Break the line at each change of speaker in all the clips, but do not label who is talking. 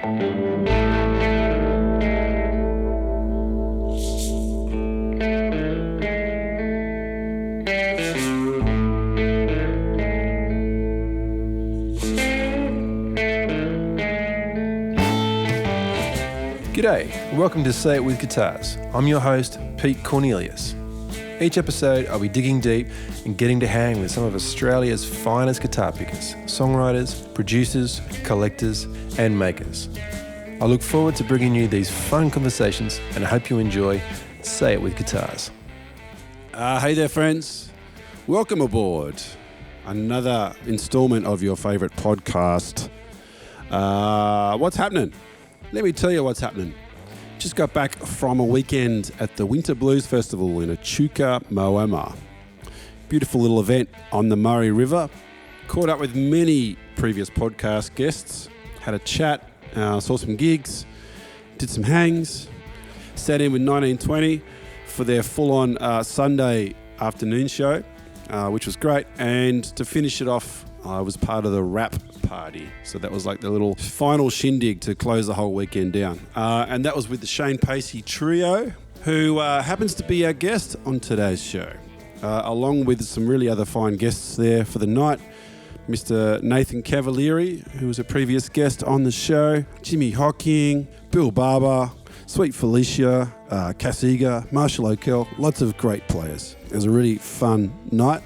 G'day, and welcome to Say It With Guitars. I'm your host, Pete Cornelius. Each episode, I'll be digging deep and getting to hang with some of Australia's finest guitar pickers, songwriters, producers, collectors, and makers. I look forward to bringing you these fun conversations, and I hope you enjoy Say It With Guitars.
Hey there, friends. Welcome aboard another installment of your favourite podcast. What's happening? Let me tell you what's happening. Just got back from a weekend at the Winter Blues Festival in Echuca, Moama. Beautiful little event on the Murray River. Caught up with many previous podcast guests. Had a chat, saw some gigs, did some hangs. Sat in with 1920 for their full-on Sunday afternoon show, which was great. And to finish it off, I was part of the rap party. So that was like the little final shindig to close the whole weekend down. And that was with the Shane Pacey trio, who happens to be our guest on today's show, along with some really other fine guests there for the night. Mr. Nathan Cavalieri, who was a previous guest on the show, Jimmy Hocking, Bill Barber, Sweet Felicia, Cassiga, Marshall O'Kell, lots of great players. It was a really fun night.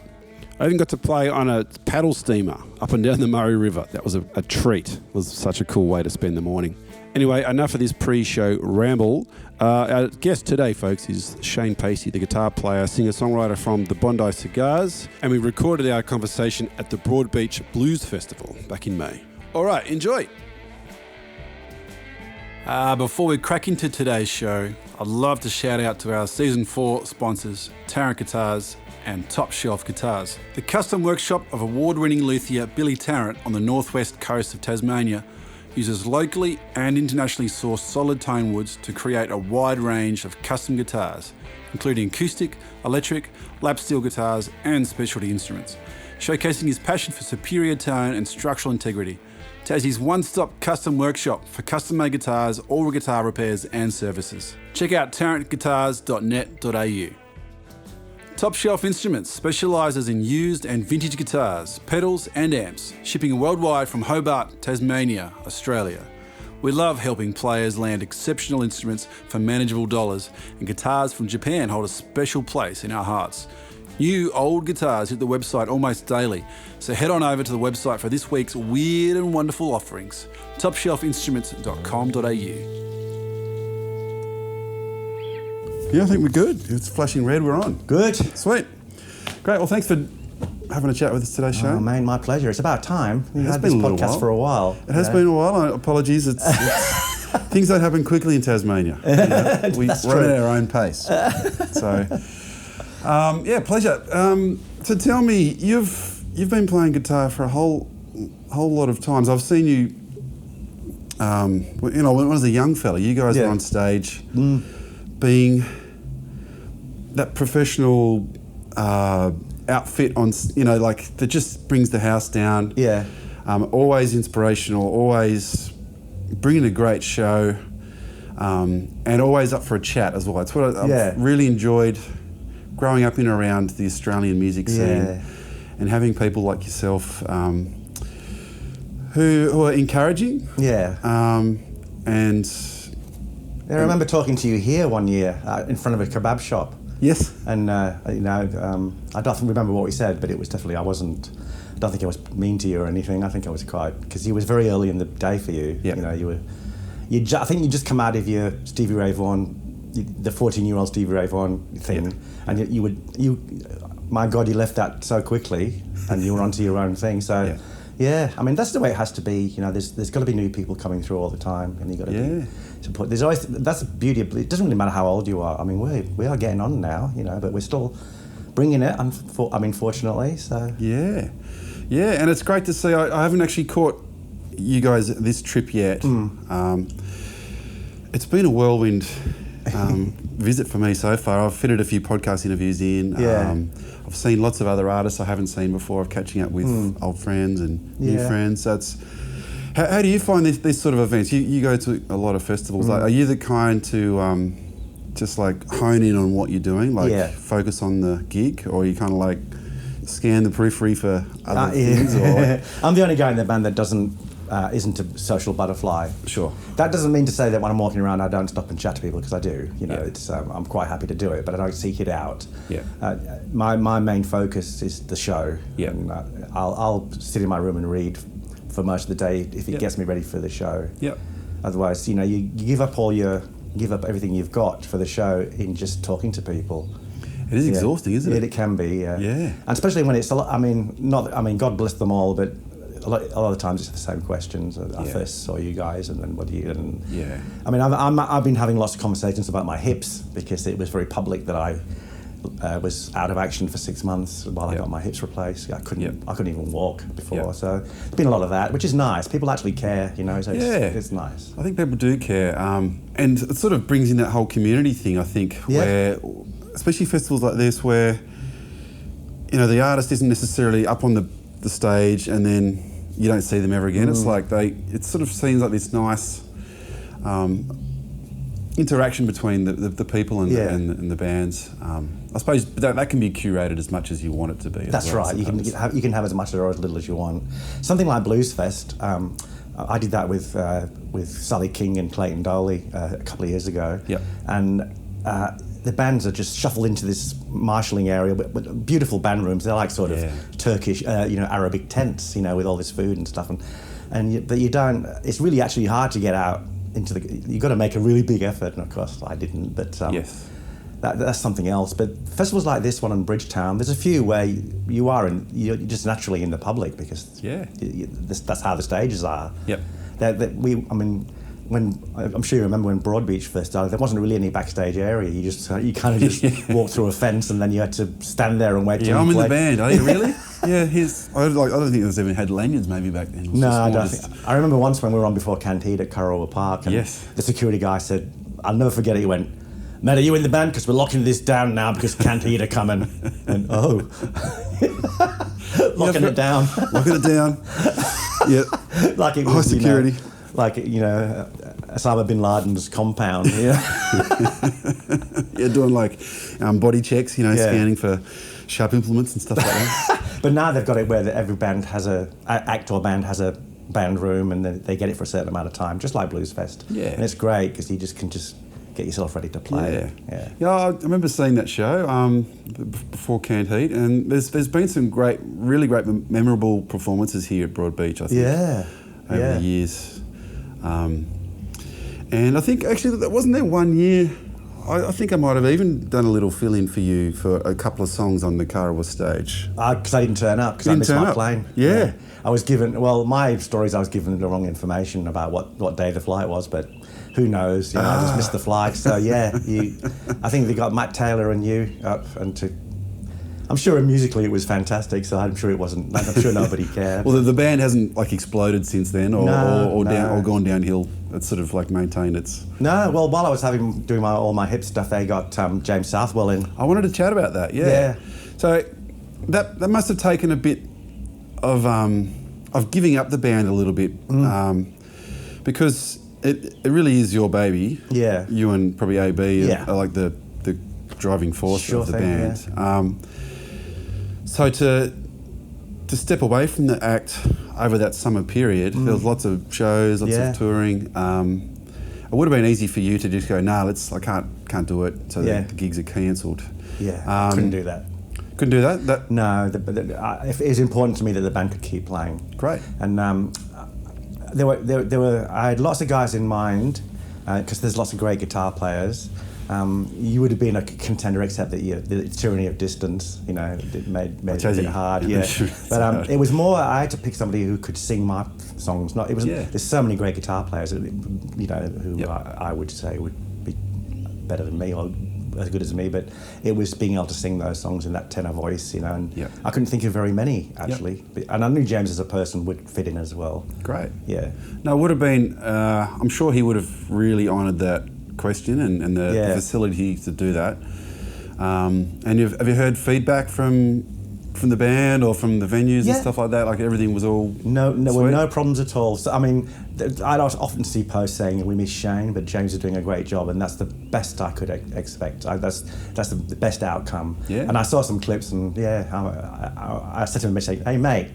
I even got to play on a paddle steamer up and down the Murray River. That was a treat. It was such a cool way to spend the morning. Anyway, enough of this pre-show ramble. Our guest today, folks, is Shane Pacey, the guitar player, singer-songwriter from the Bondi Cigars, and we recorded our conversation at the Broadbeach Blues Festival back in May. All right, enjoy. Before we crack into today's show, I'd love to shout out to our Season 4 sponsors, Tarrant Guitars and Top Shelf Guitars. The custom workshop of award-winning luthier Billy Tarrant on the northwest coast of Tasmania uses locally and internationally sourced solid tone woods to create a wide range of custom guitars, including acoustic, electric, lap steel guitars and specialty instruments, showcasing his passion for superior tone and structural integrity. Tassie's one-stop custom workshop for custom-made guitars, all guitar repairs and services. Check out tarrantguitars.net.au. Top Shelf Instruments specialises in used and vintage guitars, pedals and amps, shipping worldwide from Hobart, Tasmania, Australia. We love helping players land exceptional instruments for manageable dollars, and guitars from Japan hold a special place in our hearts. New old guitars hit the website almost daily, so head on over to the website for this week's weird and wonderful offerings, topshelfinstruments.com.au. Yeah, I think we're good. It's flashing red. We're on.
Good.
Sweet. Great. Well, thanks for having a chat with us today, Shane.
Oh, man, my pleasure. It's about time. We've had
been
this podcast for a while.
It has been a while. Apologies. It's things don't happen quickly in Tasmania. We run at our own pace. So, yeah, pleasure. So tell me, you've been playing guitar for a whole lot of times. I've seen you. When I was a young fella, you guys were on stage, being that professional outfit on, that just brings the house down. Yeah. Always inspirational, always bringing a great show, and always up for a chat as well. It's what I've really enjoyed growing up in and around the Australian music scene, and having people like yourself who are encouraging. Yeah. And
I remember talking to you here one year in front of a kebab shop.
Yes.
And, I don't remember what we said, but it was definitely, I don't think I was mean to you or anything. I think I was quite, because it was very early in the day for you. Yep. I think you just come out of your Stevie Ray Vaughan, the 14-year-old Stevie Ray Vaughan thing, yep. And my God, you left that so quickly, and you were onto your own thing. So, yeah, I mean, that's the way it has to be. There's got to be new people coming through all the time, and you got to be support. There's always, that's the beauty of it. Doesn't really matter how old you are. I mean, we are getting on now, but we're still bringing it. Fortunately, so
yeah, and it's great to see. I haven't actually caught you guys this trip yet. It's been a whirlwind visit for me so far. I've fitted a few podcast interviews in. I've seen lots of other artists I haven't seen before, of catching up with old friends and new friends. So How do you find these sort of events? You go to a lot of festivals. Like, are you the kind to just like hone in on what you're doing, like focus on the gig, or you kind of like scan the periphery for other things? Or?
I'm the only guy in the band that isn't a social butterfly.
Sure.
That doesn't mean to say that when I'm walking around I don't stop and chat to people, because I do. You know, it's I'm quite happy to do it, but I don't seek it out.
Yeah.
My main focus is the show.
Yeah.
And, I'll sit in my room and read for most of the day if it gets me ready for the show.
Yeah.
Otherwise, you know, you give up everything you've got for the show in just talking to people.
It is exhausting, isn't it?
It can be, yeah.
And
especially when it's a lot. I mean, God bless them all, but a lot of the times it's the same questions. I first saw you guys, and then what do you? And I mean, I've been having lots of conversations about my hips, because it was very public that I was out of action for 6 months while I got my hips replaced. I couldn't even walk before. So there's been a lot of that, which is nice. People actually care, you know. So it's nice.
I think people do care, and it sort of brings in that whole community thing. I think where, especially festivals like this, where you know the artist isn't necessarily up on the stage, and then you don't see them ever again. It's like it sort of seems like this nice interaction between the people and the bands. I suppose that can be curated as much as you want it to be.
That's right. You can have as much or as little as you want. Something like Blues Fest. I did that with Sally King and Clayton Doley a couple of years ago.
Yeah.
And the bands are just shuffled into this marshalling area, but beautiful band rooms. They're like sort of Turkish, Arabic tents, you know, with all this food and stuff. But you don't. It's really actually hard to get out into the. You've got to make a really big effort, and of course I didn't. But that's something else. But festivals like this one in Bridgetown, there's a few where you're just naturally in the public, because that's how the stages are.
Yep.
When I'm sure you remember when Broadbeach first started, there wasn't really any backstage area. You kind of just walked through a fence, and then you had to stand there and wait.
Yeah, I'm in the band. Are you really? I don't think there's even had lanyards maybe back then.
No, I don't think. I remember once when we were on before Cantide at Corowa Park, and the security guy said, "I'll never forget it." He went, "Matt, are you in the band? Because we're locking this down now because Cantide are coming." And locking it down.
Locking it down. Yeah.
Like it was
high security.
Osama bin Laden's compound.
Doing like body checks, scanning for sharp implements and stuff like that.
But now they've got it where every band has act or band has a band room, and they get it for a certain amount of time, just like Blues Fest. Yeah. And it's great because you can just get yourself ready to play.
Yeah, I remember seeing that show before Cantide, and there's been some really great, memorable performances here at Broadbeach, I think. Over the years. And I think actually wasn't there one year, I think I might have even done a little fill-in for you for a couple of songs on the Corowa stage.
Because I didn't turn up, because I missed my plane.
Yeah.
I was given, my stories, I was given the wrong information about what day the flight was, but who knows, I just missed the flight. So I think they got Matt Taylor and you up, and I'm sure musically it was fantastic, so I'm sure nobody cared.
Well, the band hasn't exploded since then, or gone downhill. It's sort of maintained its.
No, well, while I was doing all my hip stuff, they got James Southwell in.
I wanted to chat about that. Yeah. So that must have taken a bit of giving up the band a little bit, because it really is your baby. Yeah. You and probably AB are like the driving force of the band. Yeah. So to step away from the act over that summer period, there was lots of shows, lots of touring. It would have been easy for you to just go, I can't do it. So the gigs are cancelled.
Yeah, couldn't do that.
Couldn't do that?
No, it is important to me that the band could keep playing.
Great.
And I had lots of guys in mind, because there's lots of great guitar players. You would have been a contender, except that the tyranny of distance, it made it a bit hard. Yeah, but it was more. I had to pick somebody who could sing my songs. There's so many great guitar players, who I would say would be better than me or as good as me. But it was being able to sing those songs in that tenor voice, and I couldn't think of very many actually. And I knew James as a person would fit in as well. Great. Yeah.
No, it would have been. I'm sure he would have really honoured that question and the facility to do that. And have you heard feedback from from the band or from the venues
Yeah.
and stuff like that? Like everything was all
No,
sweet?
no problems at all. So, I mean, I'd often see posts saying we miss Shane, but James is doing a great job, and that's the best I could expect. That's the best outcome.
Yeah.
And I saw some clips, and I said to him, "Hey, mate,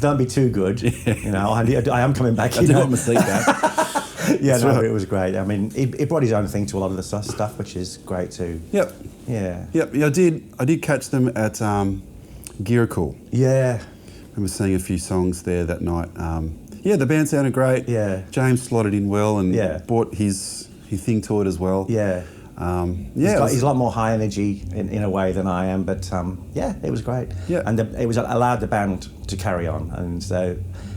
don't be too good. You know, I am coming back."
I didn't want to see that.
Yeah,
That's
no,
right.
it was great. I mean, he brought his own thing to a lot of the stuff, which is great too.
Yep.
Yeah.
Yep. Yeah, I did catch them at Gearacool.
Yeah.
I remember seeing a few songs there that night. Yeah, the band sounded great.
Yeah.
James slotted in well and
Yeah.
brought his thing to it as well.
Yeah. He's a lot more high energy in a way than I am, but yeah, it was great.
Yeah.
And it was allowed the band to carry on,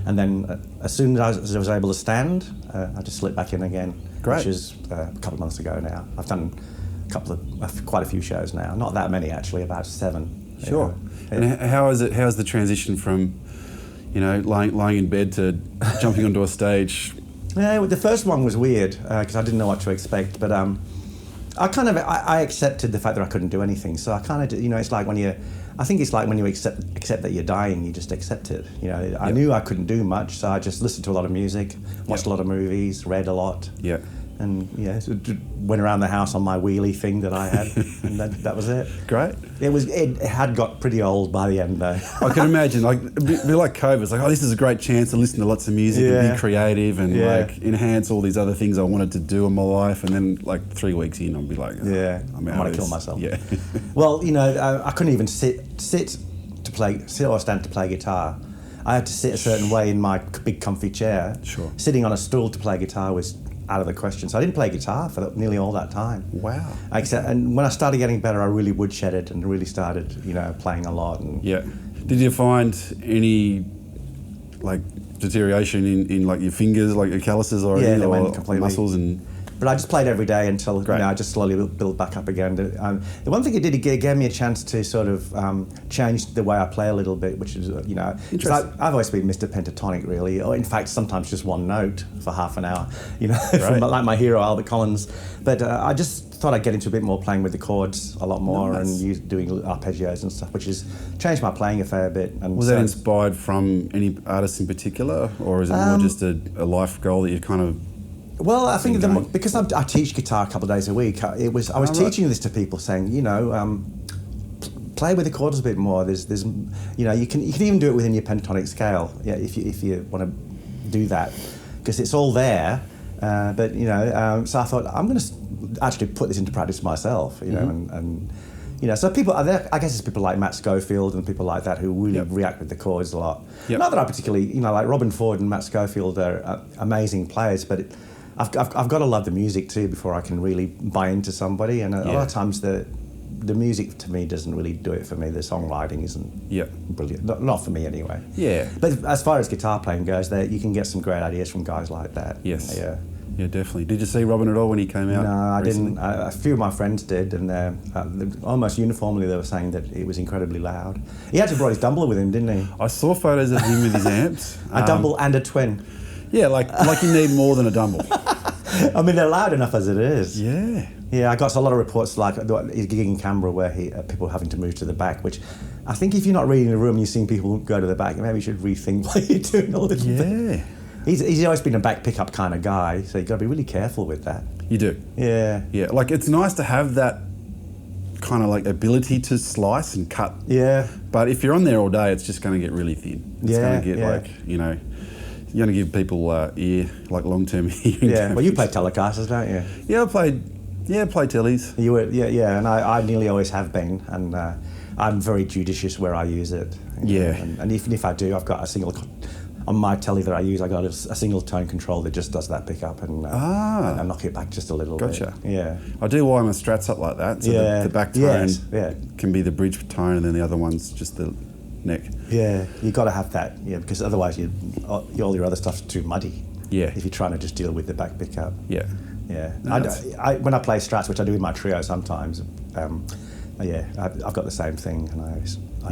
and then as soon as I was able to stand, I just slipped back in again.
Great.
Which is a couple of months ago now. I've done quite a few shows now. Not that many actually, about 7.
Sure.
Yeah.
And how's the transition from, lying in bed to jumping onto a stage?
Yeah, well, the first one was weird because I didn't know what to expect, but I accepted the fact that I couldn't do anything. So I kind of, it's like when you accept that you're dying, you just accept it. I knew I couldn't do much, so I just listened to a lot of music, watched a lot of movies, read a lot.
Yeah.
And went around the house on my wheelie thing that I had, and that was it.
Great.
It had got pretty old by the end though.
I can imagine, it'd be like COVID. It's like, this is a great chance to listen to lots of music and be creative and enhance all these other things I wanted to do in my life. And then 3 weeks in, I'll be like,
I'm going to kill myself.
Yeah.
Well, I couldn't even sit or stand to play guitar. I had to sit a certain way in my big comfy chair.
Sure.
Sitting on a stool to play guitar was out of the question. So I didn't play guitar for nearly all that time.
Wow.
And when I started getting better, I really woodshedded and really started, playing a lot. And
Yeah. Did you find any deterioration in your fingers, like your calluses or
Yeah,
any
they went
or
completely.
muscles and?
But I just played every day until I just slowly built back up again. The one thing it did, it gave me a chance to sort of change the way I play a little bit, which is, because I've always been Mr. Pentatonic, really, or in fact, sometimes just one note for half an hour, from like my hero, Albert Collins. But I just thought I'd get into a bit more playing with the chords a lot more and doing arpeggios and stuff, which has changed my playing a fair bit. And
was that inspired from any artists in particular, or is it more just a life goal that you kind of?
Well, I think because I teach guitar a couple of days a week, I was teaching this to people, saying, play with the chords a bit more. There's you can even do it within your pentatonic scale, if you want to do that, because it's all there. But so I thought I'm going to actually put this into practice myself, and so people are there. I guess it's people like Matt Schofield and people like that who really react with the chords a lot. Yep. Not that I particularly, like Robin Ford and Matt Schofield are amazing players, but I've got to love the music too before I can really buy into somebody. And a lot of times the music to me doesn't really do it for me. The songwriting isn't brilliant. Not for me anyway.
Yeah.
But as far as guitar playing goes, you can get some great ideas from guys like that.
Yes.
Yeah.
Yeah, definitely. Did you see Robin at all when he came out?
No, I
recently?
didn't. A few of my friends did, and almost uniformly they were saying that it was incredibly loud. He actually brought his Dumble with him, didn't he?
I saw photos of him with his amps.
A Dumble and a twin.
Yeah, like you need more than a Dumble.
I mean, they're loud enough as it is.
Yeah.
Yeah, I got a lot of reports like he's gigging in Canberra where people having to move to the back, which I think if you're not reading the room and you're seeing people go to the back, maybe you should rethink what you're doing a little bit.
Yeah.
He's always been a back pickup kind of guy, so you've got to be really careful with that.
You do.
Yeah.
Yeah, it's nice to have that kind of ability to slice and cut.
Yeah.
But if you're on there all day, it's just going to get really thin. It's going to get you're going to give people long-term hearing damage.
Well, you play Telecasters, don't you?
Yeah, I play tellies.
You were, and I nearly always have been, and I'm very judicious where I use it.
Yeah.
And if I do, I've got a single, on my telly that I use, I got a single tone control that just does that pickup and I knock it back just a little bit.
Gotcha.
Yeah.
I do wire my strats up like that, so the back tone can be the bridge tone and then the other one's just the neck.
Yeah, you got to have that, because otherwise all your other stuff's too muddy.
Yeah.
If you're trying to just deal with the back pickup.
Yeah.
Yeah.
No,
when I play strats, which I do with my trio sometimes, I've got the same thing, and I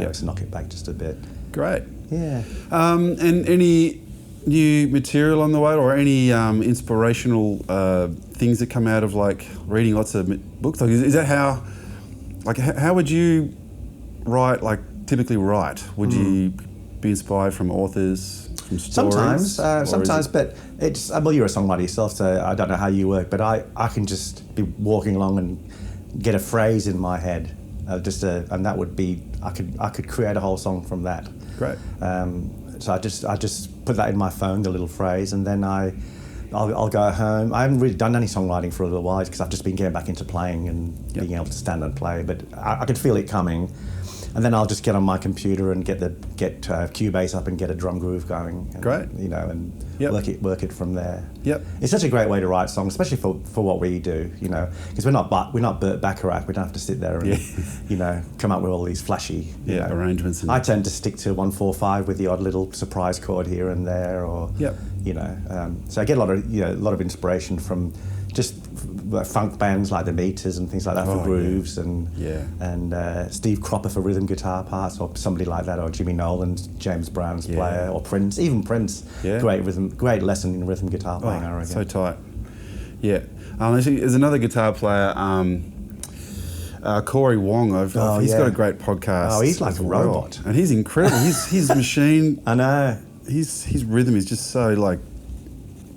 always knock it back just a bit.
Great.
Yeah.
And any new material on the way, or any inspirational things that come out of reading lots of books? Is that how would you write typically write? Would you be inspired from authors, from stories?
Sometimes, but it's well, you're a songwriter yourself, so I don't know how you work, but I can just be walking along and get a phrase in my head, and that would be I could create a whole song from that.
Great.
So I just put that in my phone, the little phrase, and then I'll go home. I haven't really done any songwriting for a little while because I've just been getting back into playing and being able to stand and play. But I could feel it coming, and then I'll just get on my computer and get Cubase up and get a drum groove going. And,
Great.
And work it from there.
Yep.
It's such a great way to write songs, especially for what we do. Because we're not Burt Bacharach. We don't have to sit there and come up with all these flashy
arrangements.
I tend to stick to 1-4-5 with the odd little surprise chord here and there, or so I get a lot of inspiration from just funk bands like the Meters and things like that for grooves, and Steve Cropper for rhythm guitar parts, or somebody like that, or Jimmy Nolan's, James Brown's player, or Prince. Even Prince, great lesson in rhythm guitar playing. I reckon.
So tight. Yeah. There's another guitar player, Corey Wong. He's got a great podcast.
Oh, he's like a robot,
and he's incredible. his machine.
I know.
His rhythm is just so like.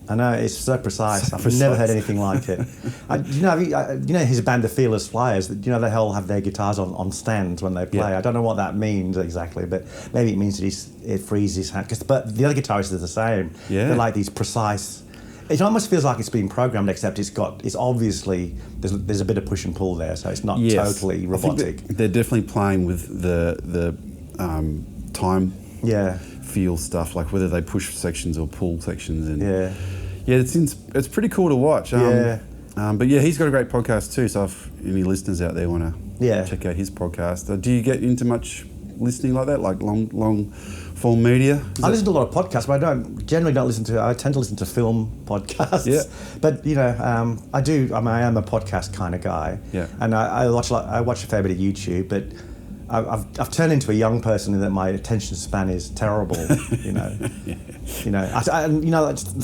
I know, it's so precise. I've never heard anything like it. His band, the Fearless Flyers, they all have their guitars on stands when they play. Yeah. I don't know what that means exactly, but maybe it means that it frees his hand. But the other guitarists are the same. Yeah. They're like these precise... It almost feels like it's been programmed, except it's obviously... There's a bit of push and pull there, so it's not totally robotic.
They're definitely playing with the time... feel stuff, like whether they push sections or pull sections, and it's pretty cool to watch. But he's got a great podcast too. So if any listeners out there want to check out his podcast, do you get into much listening like that, like long form media?
I listen to a lot of podcasts, but I generally don't listen to. I tend to listen to film podcasts. Yeah. But I do. I am a podcast kind of guy. Yeah. And I watch a fair bit of YouTube, but. I've turned into a young person in that my attention span is terrible.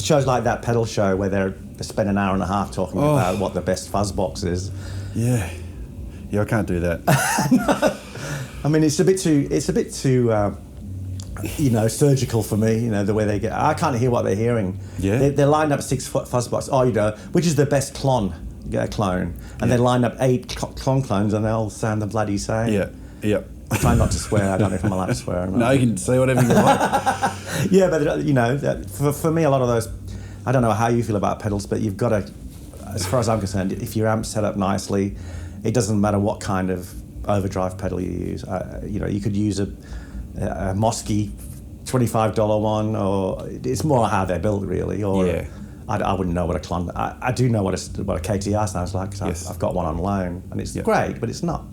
Shows like that pedal show where they spend an hour and a half talking about what the best fuzz box is.
Yeah, I can't do that.
I mean, it's a bit too surgical for me. The way they get. I can't hear what they're hearing. Yeah, they're lined up 6 fuzz boxes. Which is the best clone, and they line up 8 clone clones, and they'll sound the bloody same.
Yeah. Yeah.
I try not to swear. I don't know if I'm allowed to swear or not.
No, you can say whatever you like.
Yeah, but for me, a lot of those, I don't know how you feel about pedals, but you've got to, as far as I'm concerned, if your amp's set up nicely, it doesn't matter what kind of overdrive pedal you use. You could use a Mosky $25 one, or it's more how they're built, really. Or I wouldn't know what a clone. I do know what a KTR sounds like because I've got one on loan, and it's great, but it's not.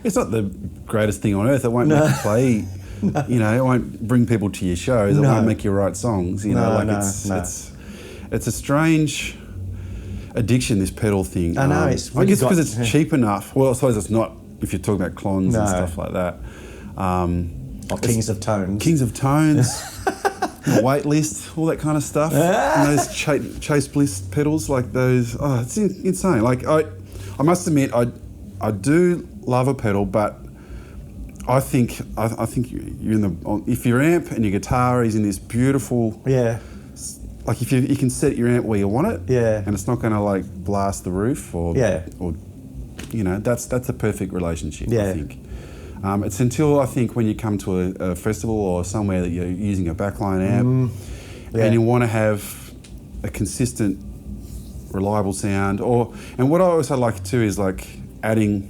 It's not the greatest thing on earth. It won't make you play. It won't bring people to your shows. It won't make you write songs. It's a strange addiction, this pedal thing.
I know.
I guess because it's cheap enough. Well, I suppose it's not if you're talking about clones and stuff like that.
Or Kings of Tones.
Kings of Tones. Wait list, all that kind of stuff. And those Chase Bliss pedals, like those. Oh, it's insane. Like I must admit, I do love a pedal, but I think you're if your amp and your guitar is in this beautiful like if you can set your amp where you want it, and it's not going to like blast the roof or that's a perfect relationship. I think it's until I think when you come to a festival or somewhere that you're using a backline amp and you want to have a consistent, reliable sound, and what I also like too is like adding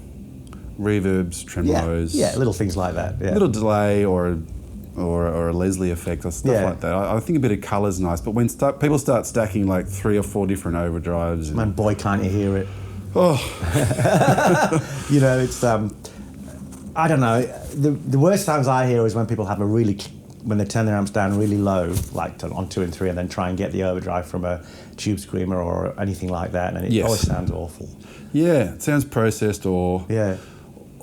reverbs, tremolos,
little things like that,
little delay or a Leslie effect or stuff like that. I think a bit of colour's nice, but when people start stacking like 3 or 4 different overdrives,
man, boy, can't you hear it? It's I don't know. The worst sounds I hear is when people have when they turn their amps down really low, like on 2 and 3, and then try and get the overdrive from a tube screamer or anything like that, and it always sounds awful. Yeah,
it sounds processed or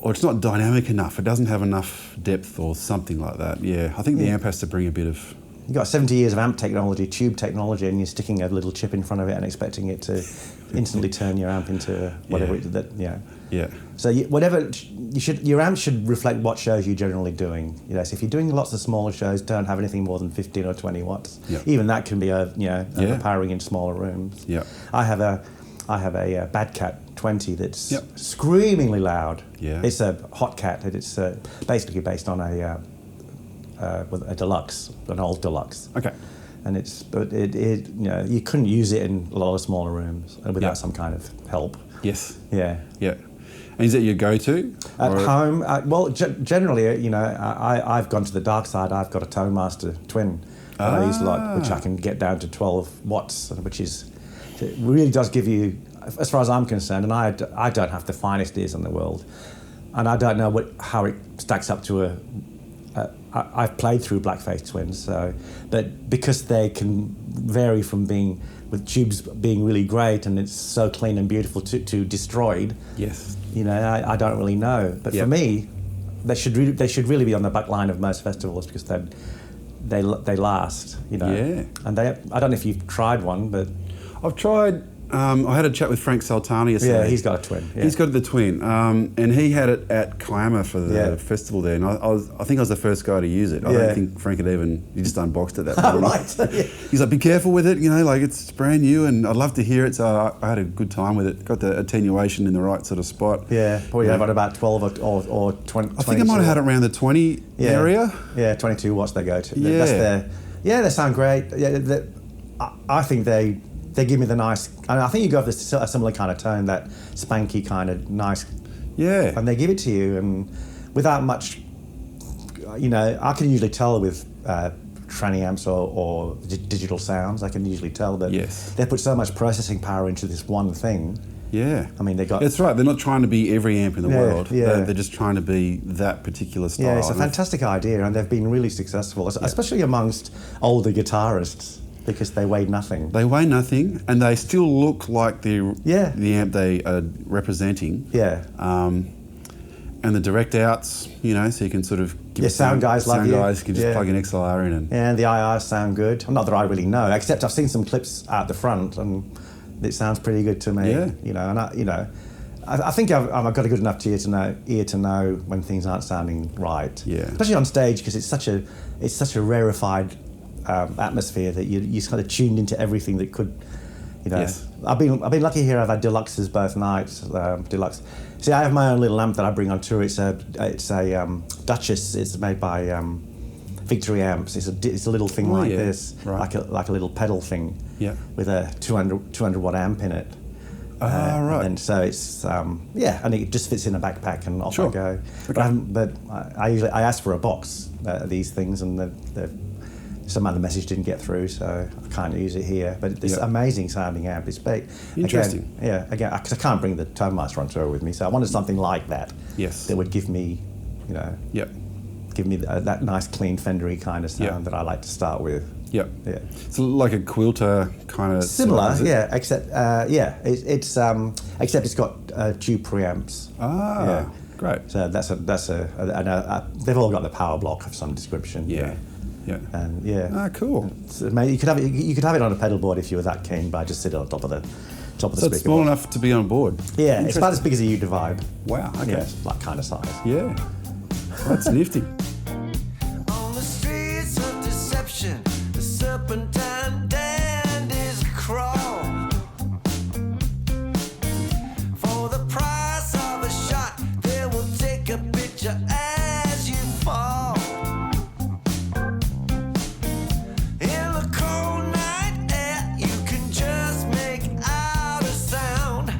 it's not dynamic enough. It doesn't have enough depth or something like that. Yeah, I think the amp has to bring a bit of...
You've got 70 years of amp technology, tube technology, and you're sticking a little chip in front of it and expecting it to instantly turn your amp into whatever
Yeah.
So your amp should reflect what shows you're generally doing. You know, so if you're doing lots of smaller shows, don't have anything more than 15 or 20 watts.
Yeah.
Even that can be overpowering in smaller rooms.
Yeah.
I have a Bad Cat 20 that's
Yep.
screamingly loud.
Yeah.
It's a hot cat. It's basically based on a deluxe, an old deluxe.
Okay.
And you couldn't use it in a lot of smaller rooms without
Yeah.
some kind of help.
Yes.
Yeah.
Yeah. And is that your go-to?
At home, generally, I've gone to the dark side. I've got a Tone Master Twin that I use a lot, which I can get down to 12 watts, which it really does give you, as far as I'm concerned, and I don't have the finest ears in the world, and I don't know how it stacks up to I've played through Blackface Twins, but because they can vary from being, with tubes being really great and it's so clean and beautiful to destroyed.
Yes.
I don't really know. But for me, they should really be on the back line of most festivals because they last.
Yeah.
And I don't know if you've tried one, but
I've tried. I had a chat with Frank Saltani yesterday.
yeah, he's got a twin. Yeah.
He's got the twin, and he had it at Kiama for the festival there. And I think I was the first guy to use it. I don't think Frank had he just unboxed it that morning.
Right. Yeah.
He's like, be careful with it, like it's brand new, and I'd love to hear it. So I had a good time with it. Got the attenuation in the right sort of spot.
Yeah, probably have about 12 or 20.
I think I might have had it around the 20 area.
Yeah, 22 watts they go to.
Yeah.
They sound great. Yeah, I think they give me the nice, and I think you go for a similar kind of tone, that spanky kind of nice.
Yeah.
And they give it to you, and without much, I can usually tell with tranny amps or digital sounds. I can usually tell that they put so much processing power into this one thing.
Yeah.
I mean, they got.
That's right. They're not trying to be every amp in the world.
Yeah.
They're just trying to be that particular style.
Yeah, it's a fantastic idea, and they've been really successful, especially amongst older guitarists. Because they weigh nothing.
They weigh nothing, and they still look like the amp they are representing.
Yeah.
And the direct outs, so you can sort of give
sound guys love you.
Sound guys can just plug an XLR in
and the IRs sound good. Not that I really know, except I've seen some clips out the front, and it sounds pretty good to me.
Yeah.
I think I've got a good enough ear to know when things aren't sounding right.
Yeah.
Especially on stage, because it's such a rarefied atmosphere that you're kind of tuned into everything that could,
Yes.
I've been lucky here. I've had deluxes both nights. Deluxe. See, I have my own little amp that I bring on tour. It's a Duchess. It's made by Victory Amps. It's a little thing this,
right.
like a little pedal thing.
Yeah.
With a 200 watt amp in it.
Right.
And so it's and it just fits in a backpack and off I go.
Okay.
But I usually ask for a box these things, and somehow the message didn't get through, so I can't use it here. But it's amazing sounding amp. It's big.
Interesting.
Again, because I can't bring the Tone Master on tour with me, so I wanted something like that.
Yes.
That would give me, give me that nice clean Fendery kind of sound that I like to start with.
Yep.
Yeah.
It's like a quilter kind of.
Similar,
sort of,
except except it's got tube preamps.
Great.
So they've all got the power block of some description.
Yeah. Yeah.
And
cool.
So maybe you could have it on a pedal board if you were that keen, but I just sit on top of the
So
speaker.
it's small
board.
enough to be on board.
Yeah, it's about as big as a U Divide.
Wow. Okay.
Yeah, like kind of size.
Yeah. That's nifty.
On the streets of deception, the serpentine dandies crawl. For the price of a shot, they will take a picture as you fall. In the cold night air, you can just make out a sound.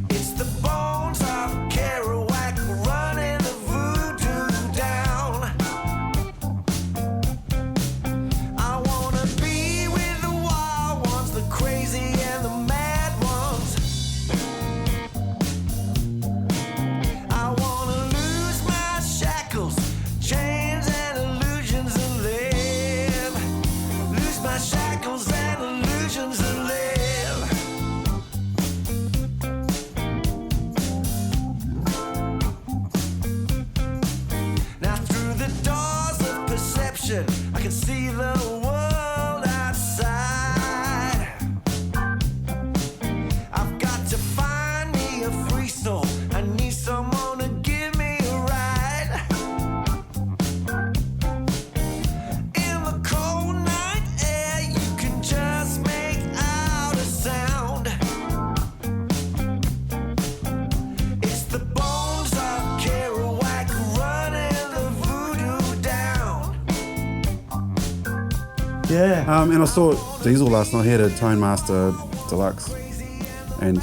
It's the bones of Kerouac running the voodoo down. I wanna be with the wild ones, the crazy and the mad ones. I wanna lose my shackles, chains and illusions and live. Lose my shackles and illusions and live. Now through the doors of perception, I can see the world outside. I've got
Yeah.
And I saw Diesel last night. He had a Tone Master Deluxe, and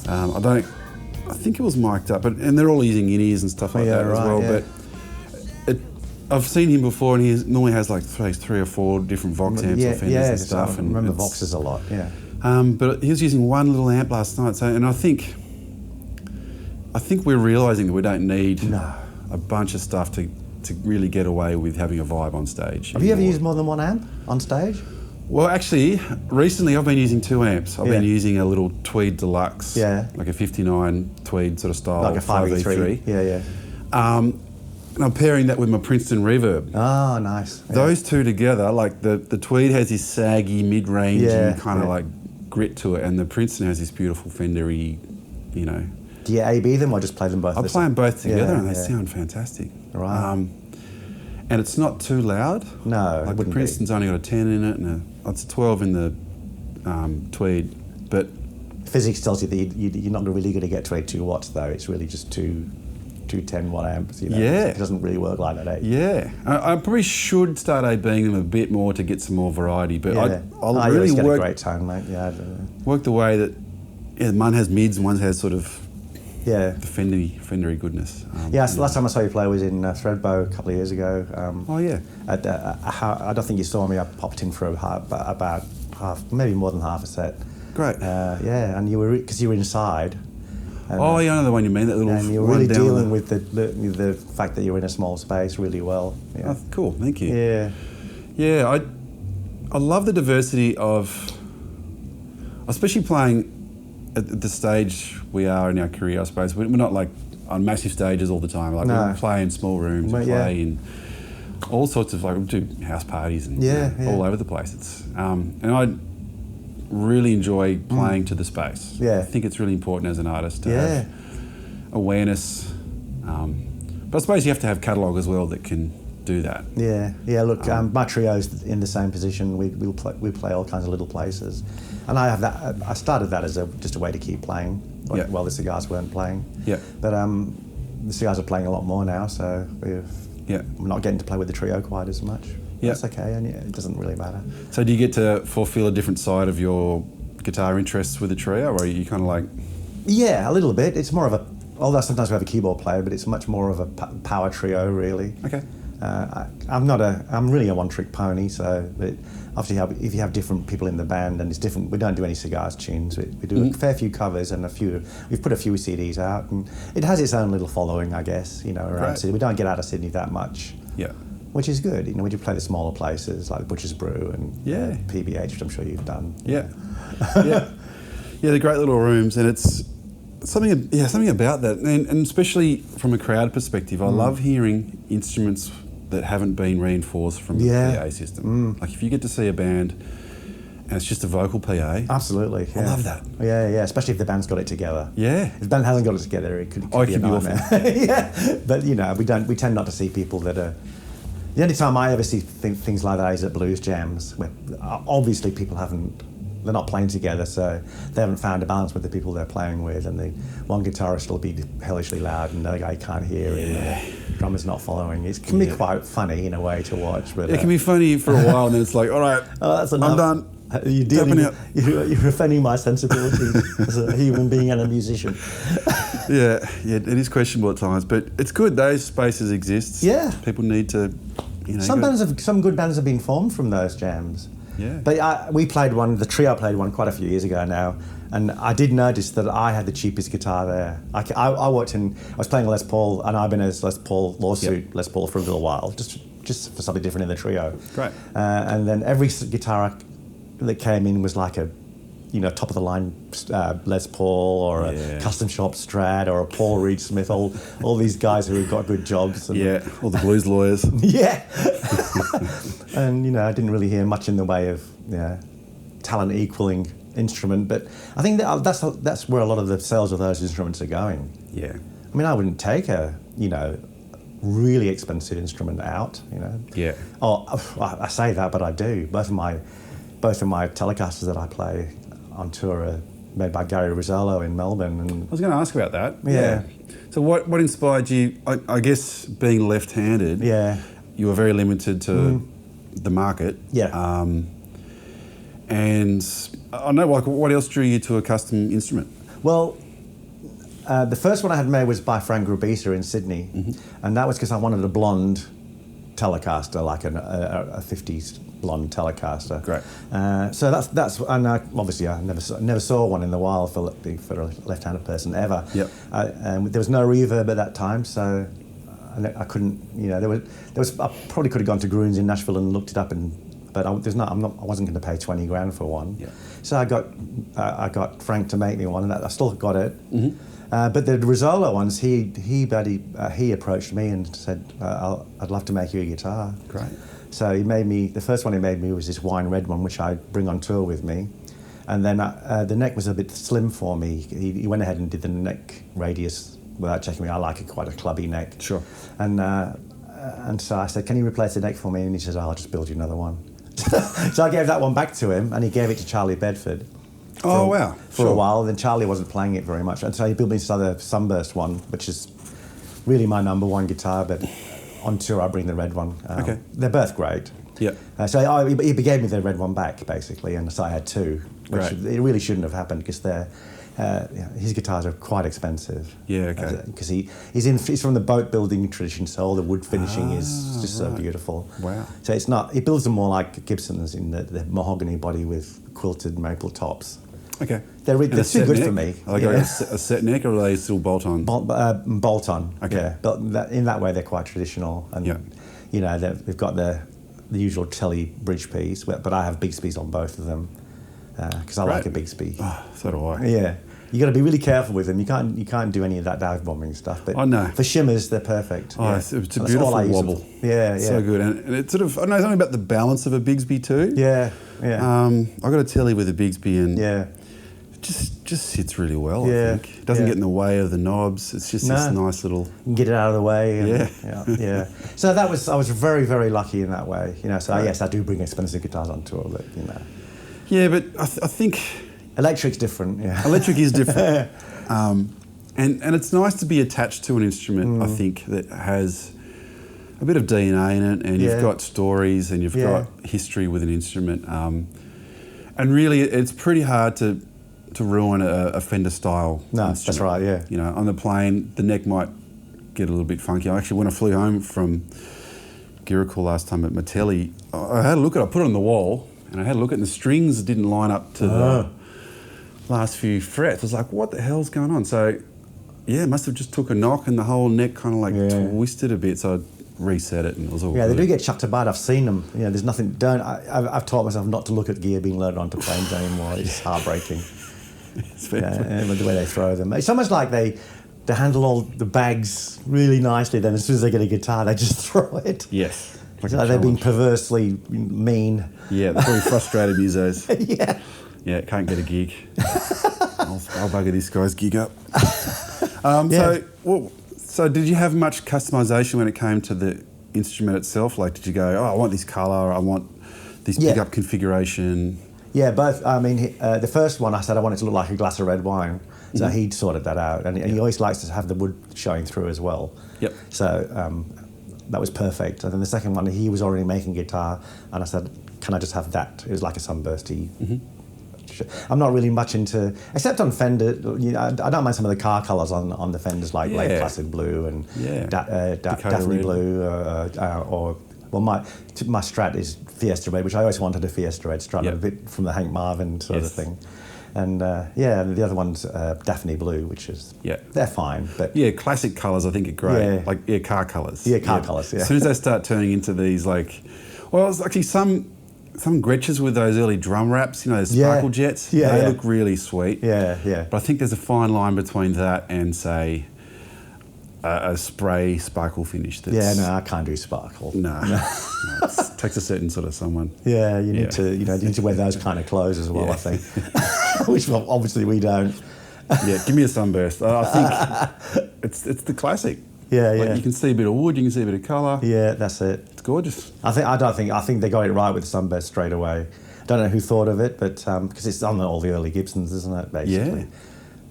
I think it was mic'd up, and they're all using in-ears and stuff like that as well.
Yeah.
But I've seen him before, and he normally has like three or four different Vox amps or Fenders and stuff.
I remember Voxes a lot. Yeah.
But he was using one little amp last night, and I think we're realising that we don't need a bunch of stuff to really get away with having a vibe on stage.
Have you ever used more than one amp on stage?
Well, actually, recently I've been using 2 amps. I've been using a little Tweed Deluxe, like a 59 Tweed sort of style,
like a 5E3. Yeah.
And I'm pairing that with my Princeton Reverb.
Oh, nice. Yeah.
Those two together, like the Tweed has this saggy, mid-range kind of like grit to it, and the Princeton has this beautiful Fendery, you know.
Do you A/B them or just play them both?
I play them both together, and they sound fantastic.
Right.
And it's not too loud.
No,
like
it wouldn't
the Princeton's only got a 10 in it, and it's a 12 in the Tweed. But
physics tells you that you're not really going to get 22 watts though. It's really just two 10-watt amps. You know? It doesn't really work like that.
I probably should start A/Bing them a bit more to get some more variety. But I'll
you
really
get
work
a great tone, mate. Yeah.
Work the way that one has mids and one has sort of
the
Fendery goodness.
So last time I saw you play was in Threadbow a couple of years ago. I don't think you saw me. I popped in for about half, maybe more than half a set.
Great.
And you were because you were inside.
I know the one you mean. That little.
And you're really dealing with the fact that you're in a small space really well. Yeah.
Oh, cool. Thank you.
Yeah.
I love the diversity of, especially playing at the stage we are in our career, I suppose. We're not like on massive stages all the time. Like we play in small rooms, we play in all sorts of, like we do house parties and all over the place. It's and I really enjoy playing to the space. I think it's really important as an artist to have awareness. But I suppose you have to have catalogue as well that can do that.
Look, my trio's in the same position. We play all kinds of little places, and I have that. I started that as just a way to keep playing while the Cigars weren't playing. But the Cigars are playing a lot more now, so we're not getting to play with the trio quite as much. That's okay, and it doesn't really matter.
So do you get to fulfil a different side of your guitar interests with the trio, or are you kind of like?
Yeah, a little bit. It's more of a. Although sometimes we have a keyboard player, but it's much more of a power trio, really.
Okay.
I'm really a one-trick pony, so obviously if you have different people in the band and it's different, we don't do any Cigars tunes. We do a fair few covers and we've put a few CDs out, and it has its own little following, I guess, around Sydney. We don't get out of Sydney that much. Which is good. We do play the smaller places like Butcher's Brew and PBH, which I'm sure you've done.
They're great little rooms, and it's something about that, and especially from a crowd perspective, I love hearing instruments that haven't been reinforced from the PA system. Like if you get to see a band and it's just a vocal PA.
Absolutely.
I love that.
Yeah, especially if the band's got it together.
If
the band hasn't got it together, it could be a nightmare. But we tend not to see people that are. The only time I ever see things like that is at blues jams, where obviously people they're not playing together, so they haven't found a balance with the people they're playing with, and the one guitarist will be hellishly loud and the other guy can't hear it, and the drummer's not following. It can be quite funny in a way to watch. But
it can be funny for a while, and then it's like, all right,
that's enough.
I'm done.
You're offending my sensibilities as a human being and a musician.
It is questionable at times, but it's good. Those spaces exist. People need to,
some good bands have been formed from those jams. But we played one, the trio played one quite a few years ago now, and I did notice that I had the cheapest guitar there. I was playing a Les Paul, an Ibanez Les Paul Lawsuit Les Paul for a little while, just for something different in the trio.
Great.
And then every guitar that came in was like a top of the line Les Paul or a custom shop Strat or a Paul Reed Smith, all these guys who have got good jobs. And,
all the blues lawyers.
And I didn't really hear much in the way of talent equaling instrument, but I think that's where a lot of the sales of those instruments are going. I mean, I wouldn't take a really expensive instrument out. I say that, but I do. Both of my Telecasters that I play on tour are made by Gary Rizzolo in Melbourne. And
I was going to ask about that. So what inspired you? I guess being left-handed. You were very limited to the market.
Yeah.
And I know, like, what else drew you to a custom instrument?
Well, the first one I had made was by Frank Grubisa in Sydney, and that was because I wanted a blonde Telecaster, like a 50s blonde Telecaster.
Great.
So that's and obviously I never saw one in the wild for a left-handed person ever.
Yep.
And there was no reverb at that time, so I couldn't. There was I probably could have gone to Groons in Nashville and looked it up, but I wasn't going to pay 20 grand for one.
Yeah.
So I got Frank to make me one, and I still got it. But the Rizzolo ones, he approached me and said, "I'd love to make you a guitar."
Great.
So he made me. The first one he made me was this wine red one, which I bring on tour with me. And then the neck was a bit slim for me. He went ahead and did the neck radius without checking me. I like quite a clubby neck.
Sure.
And so I said, "Can you replace the neck for me?" And he said, "I'll just build you another one." So I gave that one back to him, and he gave it to Charlie Bedford. For a while. Then Charlie wasn't playing it very much, and so he built me this other Sunburst one, which is really my number one guitar. But on tour, I bring the red one.
Okay.
They're both great.
Yeah.
So he gave me the red one back, basically, and so I had two, which
Right.
it really shouldn't have happened because his guitars are quite expensive.
Yeah, okay.
Because he's from the boat building tradition, so all the wood finishing is just so beautiful.
Wow.
So it's not. He builds them more like Gibsons in the mahogany body with quilted maple tops.
Okay.
They're too good for me.
Are they got a set neck, or are they still bolt on?
Bolt on.
Okay.
Yeah, but in that way they're quite traditional, and they've got the usual Telly bridge piece, but I have Bigsby's on both of them because I like a Bigsby.
Oh, so do I.
Yeah, you got to be really careful with them. You can't do any of that dive bombing stuff. But
I know.
For shimmers, they're perfect.
Oh,
yeah.
it's a beautiful wobble.
Yeah.
So good, and it's sort of, I know it's only about the balance of a Bigsby too.
Yeah.
I got a Telly with a Bigsby, and
yeah.
just sits really well.
Yeah.
I think it doesn't get in the way of the knobs. It's just this nice little.
You can get it out of the way. And,
Yeah.
yeah. So I was very, very lucky in that way. So yes, I do bring expensive guitars on tour, but
Yeah, but I think
electric's different. Yeah.
electric is different. And it's nice to be attached to an instrument, I think, that has a bit of DNA in it, and you've got stories, and you've got history with an instrument. And really, it's pretty hard to ruin a Fender style instrument.
That's right, yeah.
On the plane, the neck might get a little bit funky. Actually, when I flew home from Giricall last time at Matelli, I had a look at it, I put it on the wall, and I had a look at it, and the strings didn't line up to the last few frets. I was like, what the hell's going on? So, yeah, it must have just took a knock, and the whole neck kind of twisted a bit, so I reset it, and it was all good.
They do get chucked about. I've seen them. There's nothing. I've taught myself not to look at gear being loaded onto planes anymore. It's heartbreaking. And the way they throw them. It's almost like they handle all the bags really nicely. Then as soon as they get a guitar, they just throw it.
Yes.
It's like they're being perversely mean.
Yeah, they're probably frustrated musos.
Yeah.
Yeah, can't get a gig. I'll bugger this guy's gig up. So did you have much customization when it came to the instrument itself? Like, did you go, I want this color, I want this pickup configuration? Yeah,
both. I mean, the first one I said I wanted to look like a glass of red wine, so he'd sorted that out, and he always likes to have the wood showing through as well.
Yep.
So that was perfect. And then the second one, he was already making guitar, and I said, "Can I just have that?" It was like a sunbursty. I'm not really much into, except on Fender. I don't mind some of the car colours on the Fenders, like Lake Placid blue and Daphne blue, my Strat is Fiesta Red, which I always wanted a Fiesta Red Strat, a bit from the Hank Marvin sort of thing. And the other one's Daphne Blue, which is they're fine, but
classic colours I think are great. Car colours.
Colours.
As soon as they start turning into these it's actually some Gretches with those early drum wraps, those sparkle jets. They look really sweet.
Yeah.
But I think there's a fine line between that and say a spray sparkle finish.
I can't do sparkle.
No. It takes a certain sort of someone.
Yeah, you need to wear those kind of clothes as well. I think, which obviously we don't.
Give me a sunburst. I think it's the classic.
Yeah.
You can see a bit of wood, you can see a bit of colour.
Yeah, that's it.
It's gorgeous.
I think they got it right with the sunburst straight away. I don't know who thought of it, but because it's on all the early Gibsons, isn't it? Basically.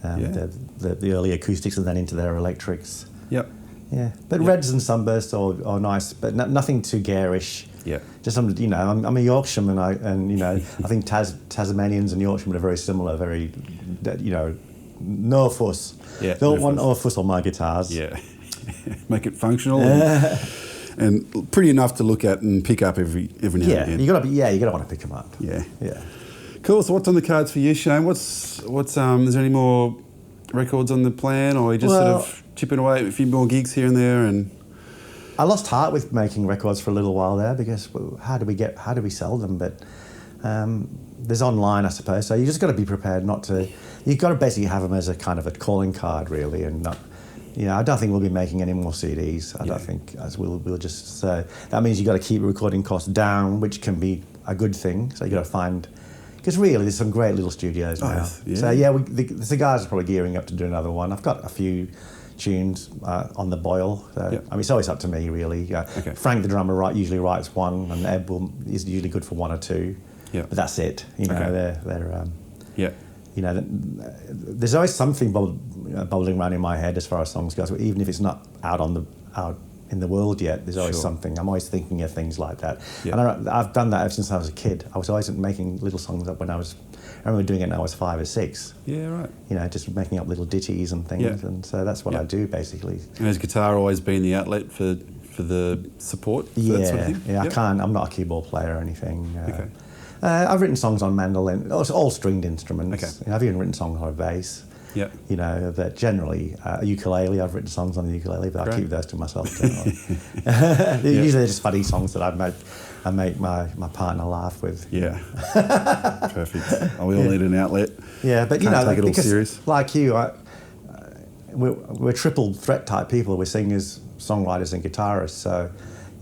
The early acoustics and then into their electrics.
Yep.
Yeah, but reds and sunbursts are nice, but nothing too garish.
Yeah.
Just I'm a Yorkshireman, I think Tasmanians and Yorkshiremen are very similar. Very, no fuss.
Yeah.
Don't want no fuss on my guitars.
Yeah. Make it functional and pretty enough to look at and pick up every now and again.
You gotta want to pick them up.
Yeah.
Yeah.
Cool. So what's on the cards for you, Shane? What's is there any more records on the plan, or are you just sort of chipping away at a few more gigs here and there? And
I lost heart with making records for a little while there because how do we sell them? But there's online, I suppose. So you just got to be prepared not to. You've got to basically have them as a kind of a calling card, really, and not. I don't think we'll be making any more CDs. I don't think as we'll just. So that means you got to keep recording costs down, which can be a good thing. So you got to find. Because really, there's some great little studios now.
Yeah.
So the Cigars are probably gearing up to do another one. I've got a few tunes on the boil. So, I mean, it's always up to me, really.
Okay.
Frank, the drummer, usually writes one, and Eb is usually good for one or two.
Yeah.
But that's it. They're there's always something bubbling around in my head as far as songs goes. Even if it's not out in the world yet, there's always something. I'm always thinking of things like that. Yeah. And I've done that ever since I was a kid. I was always making little songs up I remember doing it when I was 5 or 6.
Yeah, right.
Just making up little ditties and things. Yeah. And so that's what I do, basically.
And has guitar always been the outlet for the support? For that sort of thing?
Yeah, I'm not a keyboard player or anything. Okay. I've written songs on mandolin, all stringed instruments.
Okay.
I've even written songs on a bass.
Yeah.
But generally, ukulele, I've written songs on the ukulele, but I keep those to myself. Usually they're just funny songs that I make my partner laugh with.
Yeah. Perfect. We all need an outlet.
Yeah, but
Can't take it all serious.
Like you, we're triple threat type people. We're singers, songwriters, and guitarists. So,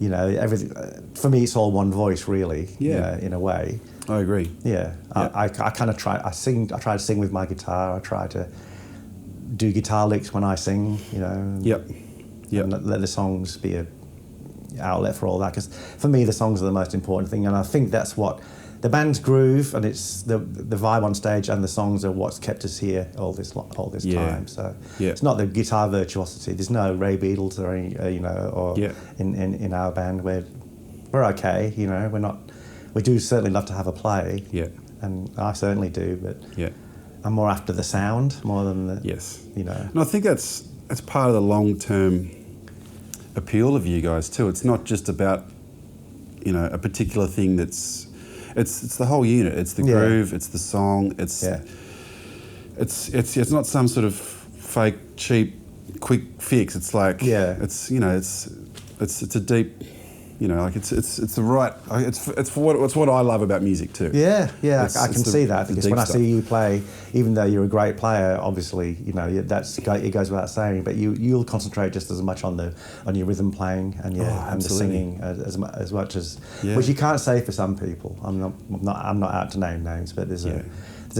everything for me, it's all one voice, really.
Yeah.
In a way.
I agree.
Yeah. I kind of try. I try to sing with my guitar. I try to do guitar licks when I sing.
Yep.
And let the songs be a outlet for all that. Because for me, the songs are the most important thing, and I think that's what the band's groove and it's the vibe on stage and the songs are what's kept us here all this time. So it's not the guitar virtuosity. There's no Ray Beatles or any in our band. We're okay. We're not. We do certainly love to have a play.
Yeah.
And I certainly do, but
yeah.
I'm more after the sound more than the.
Yes. And I think that's part of the long-term appeal of you guys too. It's not just about a particular thing that's. It's the whole unit. It's the groove. It's the song. It's not some sort of fake, cheap, quick fix. It's like it's a deep. It's the right. It's what I love about music too.
Yeah. I can see that because when I see you play, even though you're a great player, obviously it goes without saying. But you'll concentrate just as much on your rhythm playing and the singing as much as which you can't say for some people. I'm not out to name names, but there's a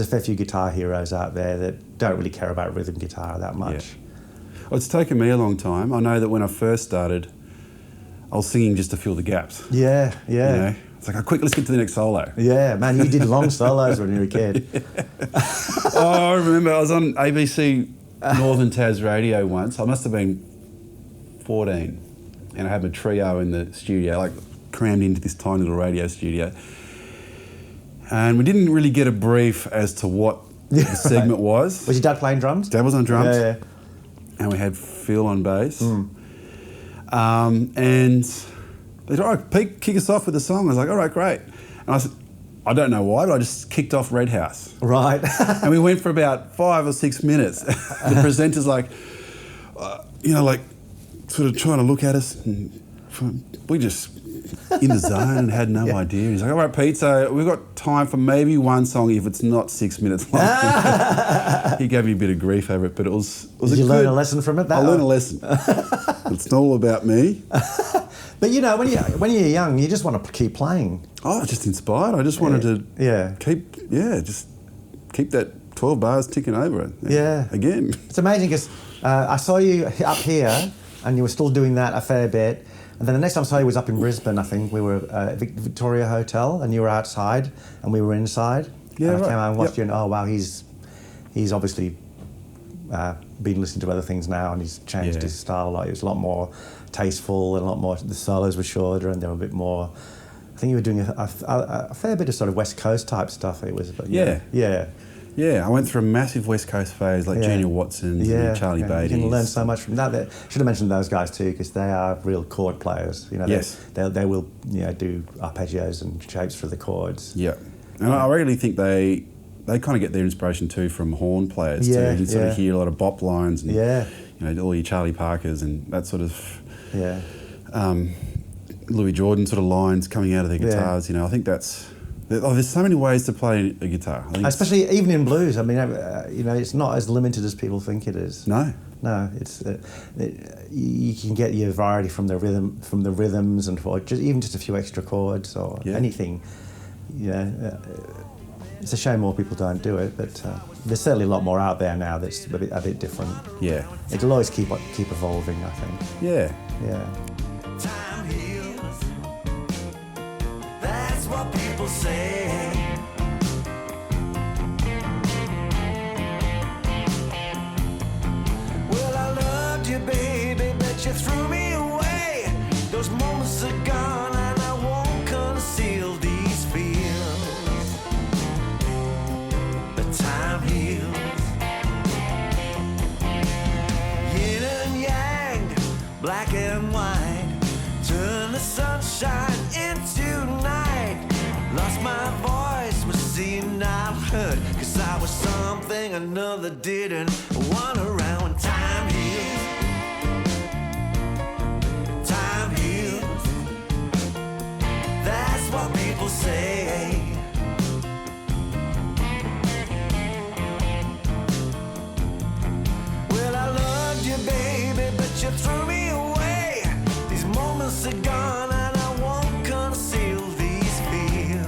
fair few guitar heroes out there that don't really care about rhythm guitar that much.
Yeah. Well, it's taken me a long time. I know that when I first started, I was singing just to fill the gaps.
Yeah.
It's like, quick, let's get to the next solo.
Yeah, man, you did long solos when you were a kid.
I remember I was on ABC Northern Tas radio once. I must have been 14, and I had my trio in the studio, like crammed into this tiny little radio studio. And we didn't really get a brief as to what the segment was.
Was your dad playing drums?
Dad was on drums.
Yeah.
And we had Phil on bass. And they said, all right, Pete, kick us off with a song. I was like, all right, great. And I said, I don't know why, but I just kicked off Red House.
Right.
And we went for about 5 or 6 minutes. The presenter's like, sort of trying to look at us. And we just in the zone and had no idea. He's like, all right, Pete, so we've got time for maybe one song if it's not 6 minutes long. He gave me a bit of grief over it, but it was
Did you learn a lesson from it?
I learned a lesson. It's not all about me.
But when you're young, you just want to keep playing.
Oh, I was just inspired. I just wanted to keep that 12 bars ticking over. Again.
It's amazing because I saw you up here and you were still doing that a fair bit. And then the next time I saw you was up in Brisbane, I think. We were at Victoria Hotel and you were outside and we were inside.
Yeah,
and I came out and watched you and, oh, wow, he's obviously been listening to other things now and he's changed his style a lot. It was a lot more tasteful and a lot more, the solos were shorter and they were a bit more think you were doing a fair bit of sort of West Coast type stuff. It was, but
Yeah.
Yeah,
I went through a massive West Coast phase, like Junior Watson's and Charlie Beatty's.
You can learn so much from that. Should have mentioned those guys too, because they are real chord players. You know, they will do arpeggios and shapes for the chords.
Yeah, and I really think they kind of get their inspiration too from horn players too. You sort of hear a lot of bop lines and all your Charlie Parkers and that sort of Louis Jordan sort of lines coming out of their guitars. You know, I think there's so many ways to play a guitar.
Especially even in blues. I mean, it's not as limited as people think it is.
No,
it's you can get your variety from the rhythms, and just a few extra chords or anything. It's a shame more people don't do it, but there's certainly a lot more out there now that's a bit different.
Yeah,
it'll always keep evolving, I think.
Yeah.
Time heals. That's what people say. Well, I loved you, baby, but you threw me away. Those moments are gone, and I won't conceal these feels. But time heals. Yin and yang, black and white, turn the sunshine into night. Lost my voice, was seen, not heard, 'cause I was something another didn't want around. When time heals, time heals. That's what people say. Well, I loved you, baby, but you threw me away. These moments are gone, and I won't conceal these feels.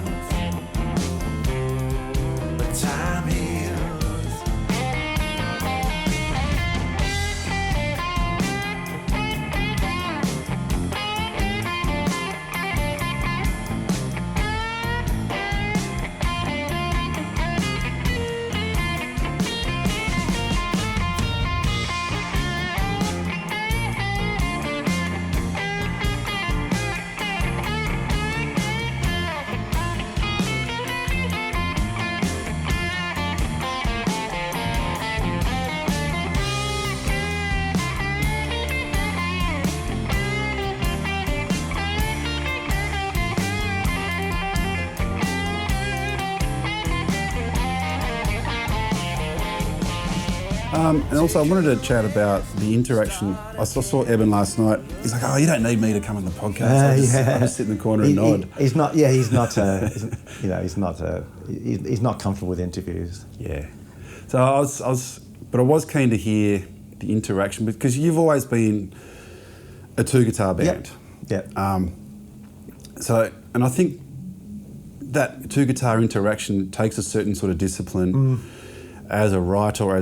But time heals.
And also I wanted to chat about the interaction. I saw Eben last night. He's like, "Oh, you don't need me to come on the podcast. I'll just sit in the corner and nod."
He's not comfortable with interviews.
Yeah. So I was keen to hear the interaction because you've always been a two-guitar band.
Yep.
And I think that two-guitar interaction takes a certain sort of discipline. As a writer, or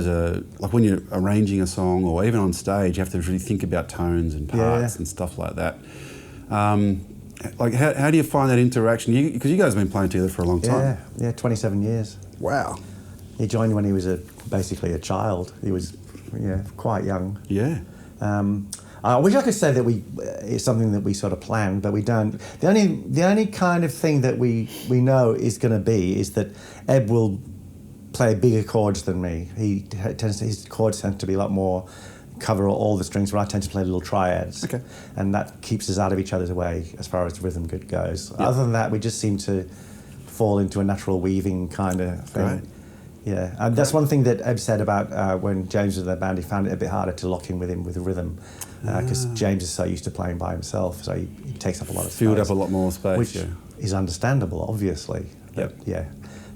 like when you're arranging a song, or even on stage, you have to really think about tones and parts and stuff like that. Like, how do you find that interaction? Because you guys have been playing together for a long time.
Yeah, 27 years.
Wow.
He joined when he was basically a child. He was quite young.
Yeah.
I wish I could say that it's something that we sort of planned, but we don't. The only kind of thing that we know is going to be is that Eb will play bigger chords than me. His chords tend to be a lot more cover all the strings, where I tend to play little triads.
Okay.
And that keeps us out of each other's way as far as rhythm goes. Yep. Other than that, we just seem to fall into a natural weaving kind of thing.
Right.
Yeah, and that's one thing that Eb said about when James was in the band. He found it a bit harder to lock in with him with the rhythm because James is so used to playing by himself, so he takes up a lot of space.
Filled up a lot more space,
which is understandable, obviously.
Yep.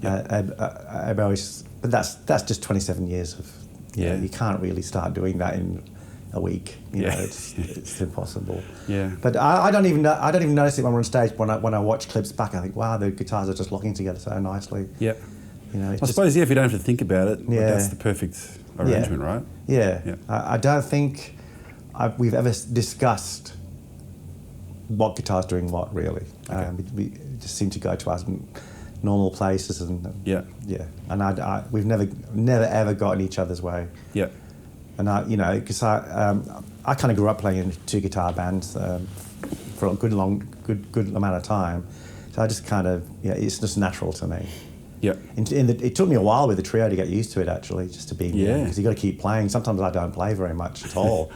Eb always, but that's just 27 years of. You can't really start doing that in a week. You know, it's impossible.
Yeah.
But I don't even notice it when we're on stage. When I watch clips back, I think, wow, the guitars are just locking together so nicely.
Yep.
You know,
I suppose if you don't have to think about it, that's the perfect arrangement, right?
Yeah. I don't think we've ever discussed what guitar's doing what, really.
Okay.
We just seem to go to our normal places and and we've never ever got in each other's way.
Yeah.
And because I kind of grew up playing in two guitar bands for a good amount of time, So I just kind of, it's just natural to me.
Yeah.
It took me a while with the trio to get used to it, actually, just to be, because you got to keep playing. Sometimes I don't play very much at all.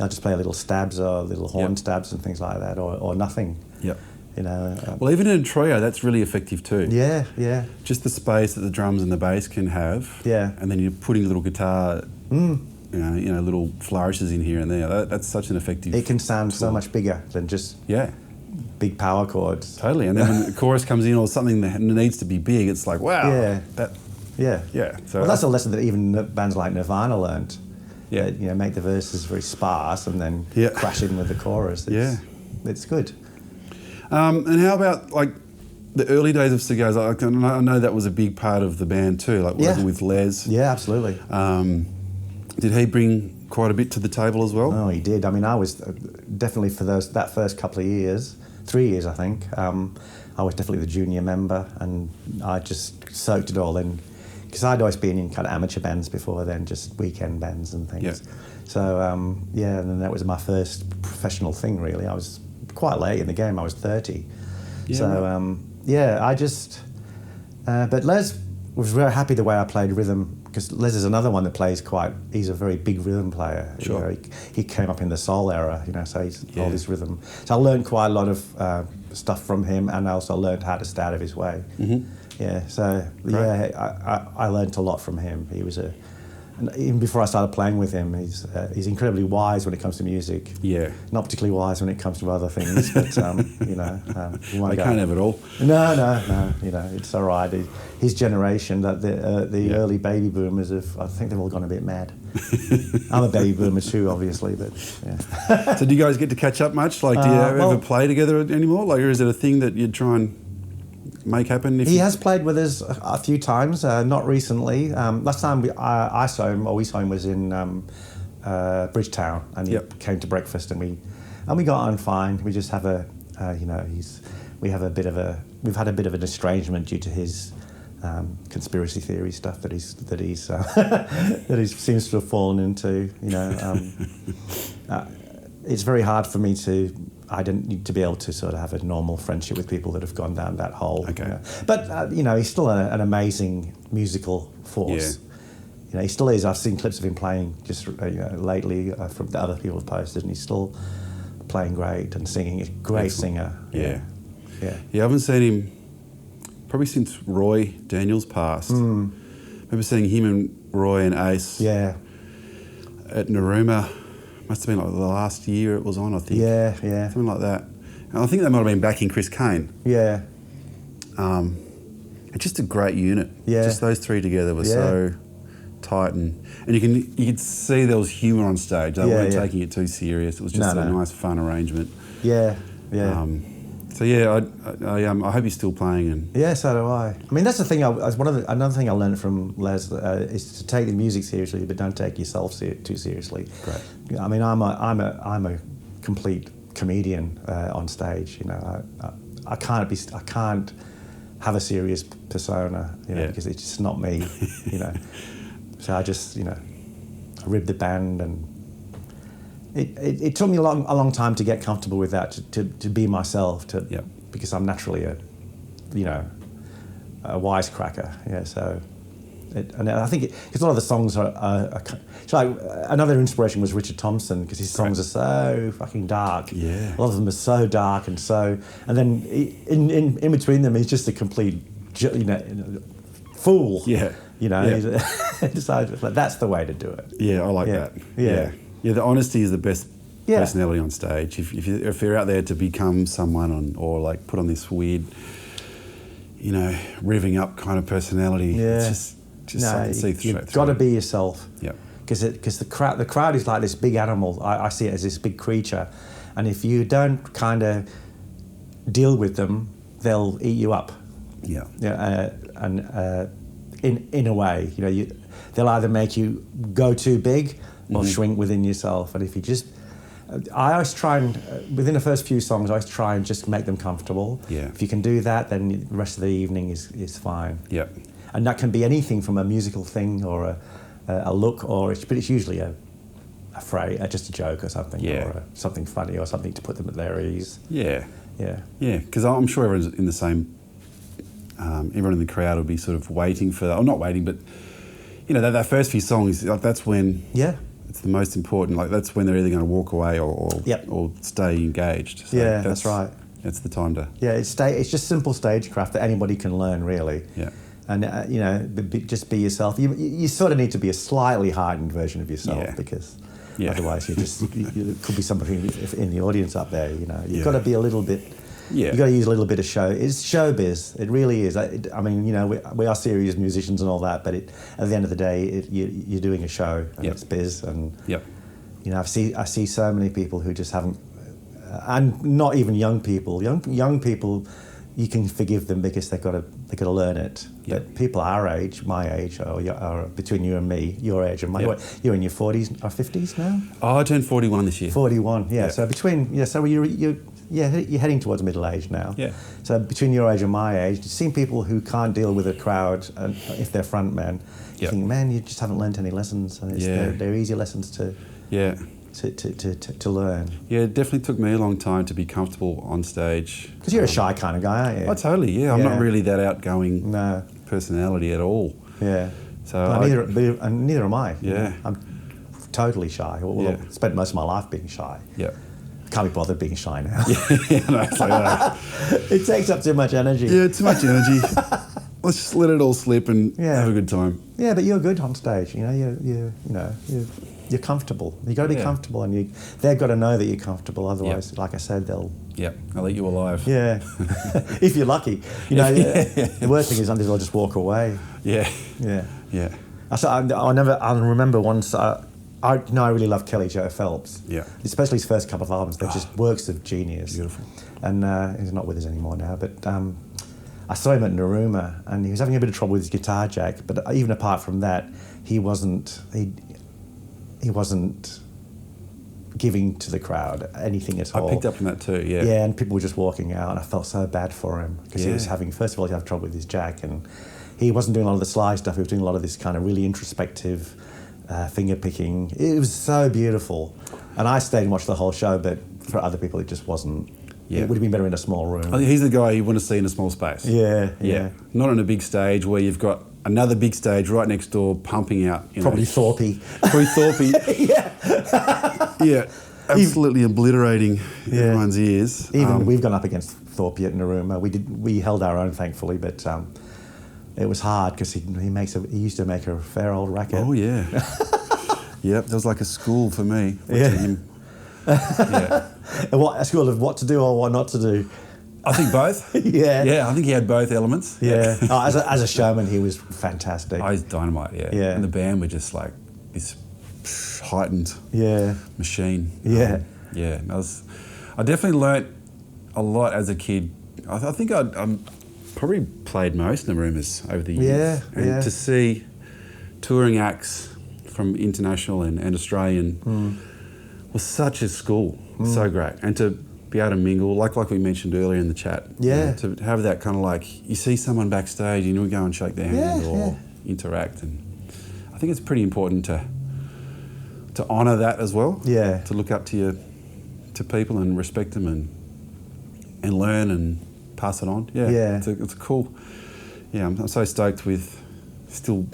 I just play little stabs or little horn stabs and things like that, or nothing.
Yeah.
Well,
even in a trio, that's really effective too.
Yeah.
Just the space that the drums and the bass can have.
Yeah.
And then you're putting a little guitar, little flourishes in here and there. That's such an effective.
It can sound so much bigger than just big power chords.
Totally. And then when the chorus comes in or something that needs to be big, it's like, wow.
Yeah.
So
that's a lesson that even bands like Nirvana learned.
Yeah.
Make the verses very sparse and then crash in with the chorus. It's good.
And how about like the early days of Cigars? I know that was a big part of the band too, like working with Les.
Yeah, absolutely.
Did he bring quite a bit to the table as well?
Oh, he did. I mean, I was definitely for that first couple of years, 3 years, I think. I was definitely the junior member, and I just soaked it all in. Because I'd always been in kind of amateur bands before then, just weekend bands and things.
Yeah.
So, and then that was my first professional thing, really. I was quite late in the game. I was 30.
Yeah.
So, I just... but Les was very happy the way I played rhythm, because Les is another one that plays he's a very big rhythm player.
Sure.
He came up in the soul era, so he's all this rhythm. So I learned quite a lot of stuff from him, and I also learned how to stay out of his way.
Mm-hmm.
Yeah, so I learned a lot from him. He was and even before I started playing with him, he's incredibly wise when it comes to music.
Yeah.
Not particularly wise when it comes to other things, but
they can't have it all.
No. It's all right. His generation, that the early baby boomers, I think they've all gone a bit mad. I'm a baby boomer too, obviously, but yeah.
So do you guys get to catch up much? Like, do you ever play together anymore? Like, or is it a thing that you'd try and make happen?
He has played with us a few times, not recently. Last time we saw him was in Bridgetown, and he came to breakfast, and we got on fine. We just have we've had a bit of an estrangement due to his conspiracy theory stuff that he seems to have fallen into. It's very hard for me to. I don't need to be able to sort of have a normal friendship with people that have gone down that hole.
Okay.
But he's still an amazing musical force.
Yeah.
He still is. I've seen clips of him playing just lately from the other people have posted, and he's still playing great and singing. He's a great singer.
Yeah. I haven't seen him probably since Roy Daniels passed. I remember seeing him and Roy and Ace.
Yeah.
At Narooma. Must have been like the last year it was on, I think.
Yeah.
Something like that. And I think they might have been backing Chris Kane.
Yeah.
It's just a great unit.
Yeah.
Just those three together were so tight, and you could see there was humour on stage. They weren't taking it too serious. It was just a nice, fun arrangement.
Yeah.
I hope he's still playing. And
so do I. I mean, that's the thing. Another thing I learned from Les is to take the music seriously, but don't take yourself too seriously.
Great.
I mean, I'm a complete comedian on stage. I can't have a serious persona, because it's just not me. So I just rib the band, and it took me a long time to get comfortable with that, to be myself, because I'm naturally a wisecracker. Yeah, so. And I think because a lot of the songs are so another inspiration was Richard Thompson, because his songs are so fucking dark.
Yeah.
A lot of them are so dark and then in between them he's just a complete fool.
Yeah.
So that's the way to do it.
Yeah, I like that. Yeah. The honesty is the best personality on stage. If you're out there to become someone or like put on this weird, revving up kind of personality, it's just something to see through.
You've got to be yourself.
Yeah.
Because the crowd is like this big animal. I see it as this big creature, and if you don't kind of deal with them, they'll eat you up.
Yeah.
In a way, they'll either make you go too big or shrink within yourself. And if you just, I always try and within the first few songs, I always try and just make them comfortable.
Yeah.
If you can do that, then the rest of the evening is fine.
Yeah.
And that can be anything from a musical thing or a look, but it's usually a phrase, just a joke or something, or something funny or something to put them at their ease.
Yeah.
Yeah.
Yeah, because I'm sure everyone's in the same. Everyone in the crowd will be sort of waiting for, or not waiting, but that first few songs, like that's when it's the most important. Like that's when they're either going to walk away or stay engaged. So
that's right.
It's the time to.
Yeah, it's just simple stagecraft that anybody can learn, really.
Yeah.
And just be yourself. You sort of need to be a slightly heightened version of yourself because otherwise you could be somebody in the audience up there. You've got to be a little bit. Yeah. You've got to use a little bit of show. It's showbiz. It really is. I mean, we are serious musicians and all that, but at the end of the day, you're doing a show and it's biz. And I see so many people who just haven't, and not even young people. Young people, you can forgive them because they've got to learn it. Yep. But people our age, my age, or between you and me, your age and my, you're in your 40s or 50s now.
Oh, I turned 41 this year. 41,
yeah. So so you're heading towards middle age now.
Yeah.
So between your age and my age, you've seen people who can't deal with a crowd, and if they're front men, you think, man, you just haven't learned any lessons, and they're easy lessons to learn.
Yeah, it definitely took me a long time to be comfortable on stage.
Because you're a shy kind of guy, aren't you?
Oh, totally. Yeah, I'm not really that outgoing personality at all.
Yeah.
So
neither am I.
Yeah.
I'm totally shy. I've spent most of my life being shy.
Yeah.
Can't be bothered being shy now.
It
takes up too much energy.
Yeah, too much energy. Let's just let it all slip and have a good time.
Yeah, but you're good on stage. You're comfortable. You got to be comfortable, and they've got to know that you're comfortable. Otherwise, like I said, they'll
eat you alive.
Yeah, if you're lucky. The worst thing is they'll just walk away.
Yeah.
I remember once. I really love Kelly Joe Phelps.
Yeah.
Especially his first couple of albums. They're just works of genius.
Beautiful.
And he's not with us anymore now, but I saw him at Narooma, and he was having a bit of trouble with his guitar jack. But even apart from that, he wasn't giving to the crowd anything at all.
I picked up on that too. Yeah.
Yeah, and people were just walking out, and I felt so bad for him because he was having. First of all, he had trouble with his jack, and he wasn't doing a lot of the slide stuff. He was doing a lot of this kind of really introspective. Finger picking. It was so beautiful, and I stayed and watched the whole show. But for other people, it just wasn't. Yeah. It would have been better in a small room.
I think he's the guy you want to see in a small space.
Yeah.
Not on a big stage where you've got another big stage right next door pumping out.
Probably Thorpe.
Yeah. Absolutely obliterating everyone's ears.
Even we've gone up against Thorpe at Narooma. We held our own, thankfully, but. It was hard because he used to make a fair old racket.
Oh yeah, yep. That was like a school for me. Him.
A school of what to do or what not to do.
I think both. Yeah. I think he had both elements.
Yeah. As a showman, he was fantastic.
Oh, he's dynamite. Yeah. And the band were just like this heightened machine.
Yeah.
I definitely learnt a lot as a kid. I think I'm. Probably played most Naroomas over the years. And to see touring acts from international and Australian was such a school. So great. And to be able to mingle, like we mentioned earlier in the chat.
Yeah.
To have that kind of like, you see someone backstage and you go and shake their hand or interact. And I think it's pretty important to honour that as well.
Yeah.
To look up to people and respect them and learn and pass it on. It's cool. I'm so stoked with still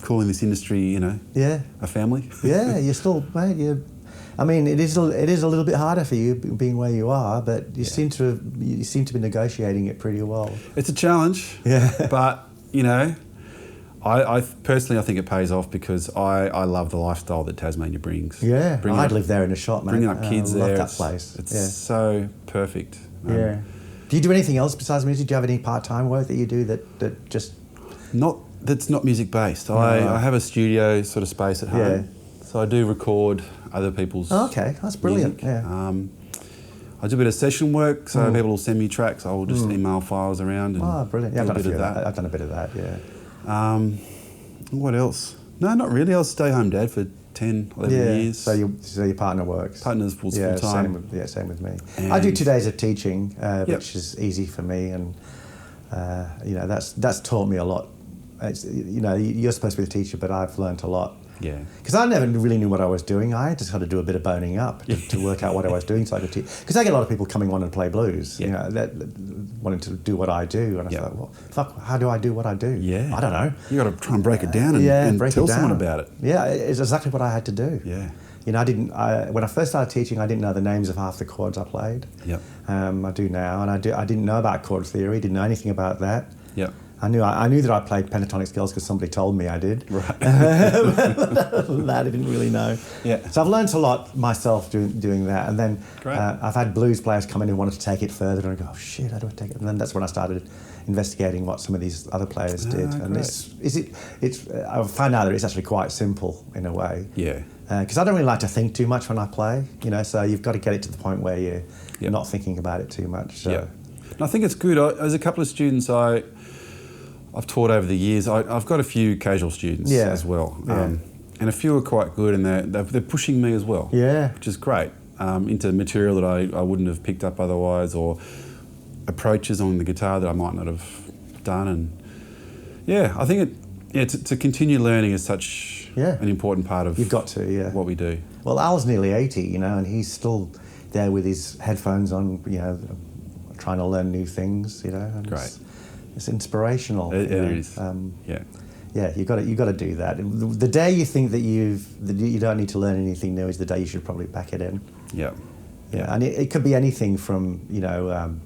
calling this industry a family.
You're still, mate, I mean, it is a little bit harder for you being where you are, but you seem to be negotiating it pretty well.
It's a challenge. But I personally think it pays off because I love the lifestyle that Tasmania brings.
I'd live there in a shot, mate.
Bringing up kids
I love
there,
that place.
It's so perfect.
Do you do anything else besides music? Do you have any part-time work that you do that just...
That's not music-based. I have a studio sort of space at home. So I do record other people's
okay, that's brilliant.
Music. I do a bit of session work, so people will send me tracks. I will just email files around. And
brilliant. Yeah, I've done a bit of that. I've done a bit of that,
What else? No, not really. I was a stay-home dad for 10, 11 years.
So your partner works?
Partner's full-time.
Same with me. And I do 2 days of teaching, which is easy for me, and that's taught me a lot. It's, you're supposed to be the teacher, but I've learnt a lot
Yeah.
Because I never really knew what I was doing. I just had to do a bit of boning up to work out what I was doing so I could teach. Because I get a lot of people coming on and play blues, you know, that wanting to do what I do. And I thought, well, fuck, how do I do what I do?
Yeah.
I don't know.
You got to try and break it down and tell someone about it.
Yeah, it's exactly what I had to do.
Yeah.
You know, when I first started teaching, I didn't know the names of half the chords I played.
Yep.
I do now, and I didn't know about chord theory, didn't know anything about that.
Yep.
I knew that I played pentatonic scales because somebody told me I did.
Right.
That I didn't really know.
Yeah.
So I've learned a lot myself doing that, and then
Great.
I've had blues players come in who wanted to take it further, and I go, oh shit, how do I take it? And then that's when I started investigating what some of these other players did, and I found out that it's actually quite simple in a way.
Yeah.
Because I don't really like to think too much when I play, you know. So you've got to get it to the point where you're not thinking about it too much. So.
Yeah. And I think it's good. There's a couple of students I've taught over the years. I've got a few casual students as well, and a few are quite good, and they're pushing me as well.
Yeah.
Which is great. Into material that I wouldn't have picked up otherwise, or approaches on the guitar that I might not have done. And I think to continue learning is such an important part of
You've got to,
what we do.
Well, Al's nearly 80, you know, and he's still there with his headphones on, you know, trying to learn new things, you know. And
Great.
It's inspirational.
It is.
Yeah, you got to do that. The day you think that you don't need to learn anything new is the day you should probably pack it in.
Yeah.
Yeah, and it could be anything from, you know,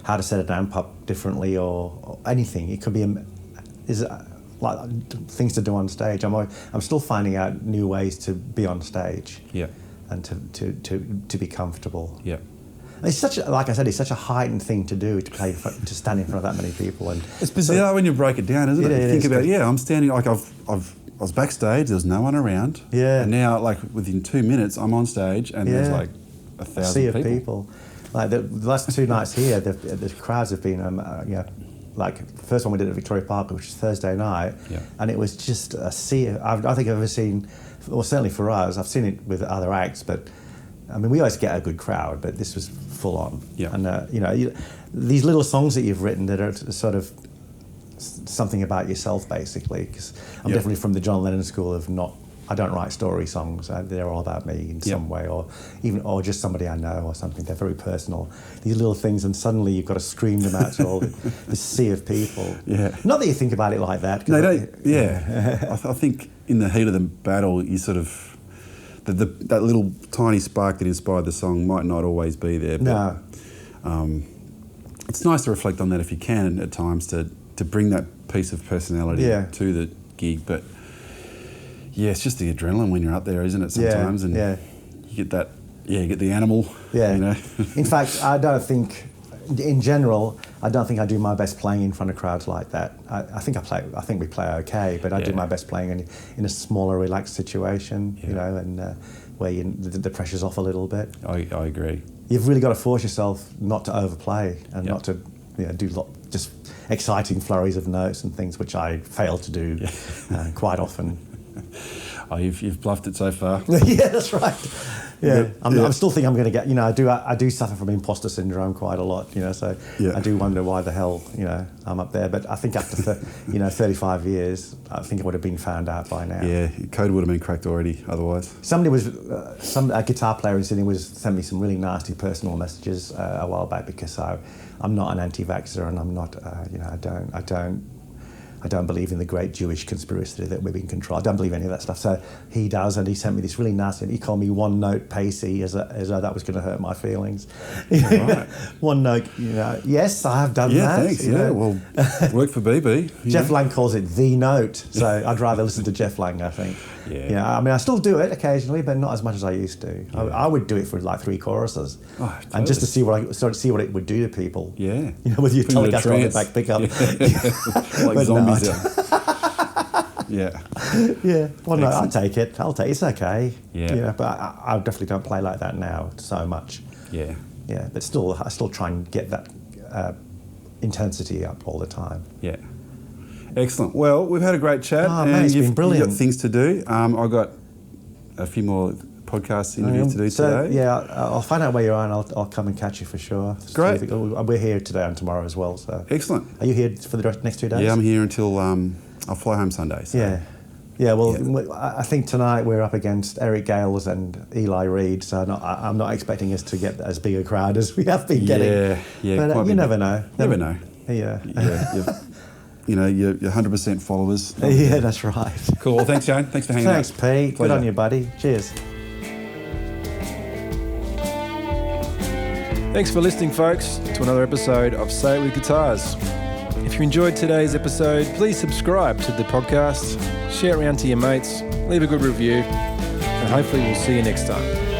how to set an amp up differently or anything. It could be like things to do on stage. I'm still finding out new ways to be on stage.
Yeah.
And to be comfortable.
Yeah.
It's like I said, it's such a heightened thing to do, to stand in front of that many people. And
it's bizarre when you break it down, isn't it? You think about I'm standing, like I was backstage, there's no one around.
Yeah.
And now, like within 2 minutes, I'm on stage and there's like 1,000
sea of people. Like the last 2 nights here, the crowds have been, like the first one we did at Victoria Park, which was Thursday night, and it was just a sea. I think I've ever seen, well, certainly for us, I've seen it with other acts, but I mean, we always get a good crowd, but this was full on. Yeah. And you know, these little songs that you've written that are sort of something about yourself, basically. Because I'm definitely from the John Lennon school of I don't write story songs. They're all about me in some way, or just somebody I know or something. They're very personal. These little things, and suddenly you've got to scream them out to all this sea of people. Yeah. Not that you think about it like that.
No, I think in the heat of the battle, you sort of that little tiny spark that inspired the song might not always be there. But, no. It's nice to reflect on that if you can at times to bring that piece of personality to the gig, but. Yeah, it's just the adrenaline when you're up there, isn't it? Sometimes, and you get that. Yeah, you get the animal. Yeah. You know.
In fact, I don't think, in general, I do my best playing in front of crowds like that. I think we play okay, but I do my best playing in a smaller, relaxed situation. You know, and where the pressure's off a little bit.
I agree.
You've really got to force yourself not to overplay and not to do just exciting flurries of notes and things, which I fail to do quite often.
Oh, you've bluffed it so far.
Yeah, that's right. Yeah, I'm still think I'm going to get. You know, I do suffer from imposter syndrome quite a lot. You know, so I do wonder why the hell I'm up there. But I think after 35 years, I think it would have been found out by now.
Yeah, code would have been cracked already. Otherwise,
somebody was a guitar player in Sydney sent me some really nasty personal messages a while back because I'm not an anti-vaxxer and I'm not. I don't believe in the great Jewish conspiracy that we're being controlled. I don't believe any of that stuff. So he does, and he sent me this really nasty. He called me one note Pacey, as though that was going to hurt my feelings. Right. One note, Yes, I have done that.
Yeah, thanks. Well, worked for BB.
Jeff Lang calls it the note, so I'd rather listen to Jeff Lang, I think. Yeah. I mean, I still do it occasionally, but not as much as I used to. Yeah. I would do it for like 3 choruses, and just to see what it would do to people.
Yeah.
With your Telecaster on the back pickup.
Like zombies. Yeah.
Well, no, I'll take it. It's okay. Yeah. But I definitely don't play like that now so much.
Yeah.
Yeah. But I still try and get that intensity up all the time.
Yeah. Excellent. Well, we've had a great chat.
Oh, man, it's been brilliant.
You've got things to do. I've got a few more podcast interviews to do today.
Yeah, I'll find out where you are and I'll come and catch you for sure.
Great.
We're here today and tomorrow as well. So
excellent.
Are you here for the next 2 days?
Yeah, I'm here until I'll fly home Sunday. So.
Yeah. Yeah, well, I think tonight we're up against Eric Gales and Eli Reid, so I'm not expecting us to get as big a crowd as we have been getting.
Yeah.
But you never know.
Never know.
Yeah.
You're 100% followers.
Yeah, that's right.
Cool. Well, thanks, Shane. Thanks for hanging out.
Thanks, Pete. Good on you, buddy. Cheers.
Thanks for listening, folks, to another episode of Say It With Guitars. If you enjoyed today's episode, please subscribe to the podcast, share it around to your mates, leave a good review, and hopefully we'll see you next time.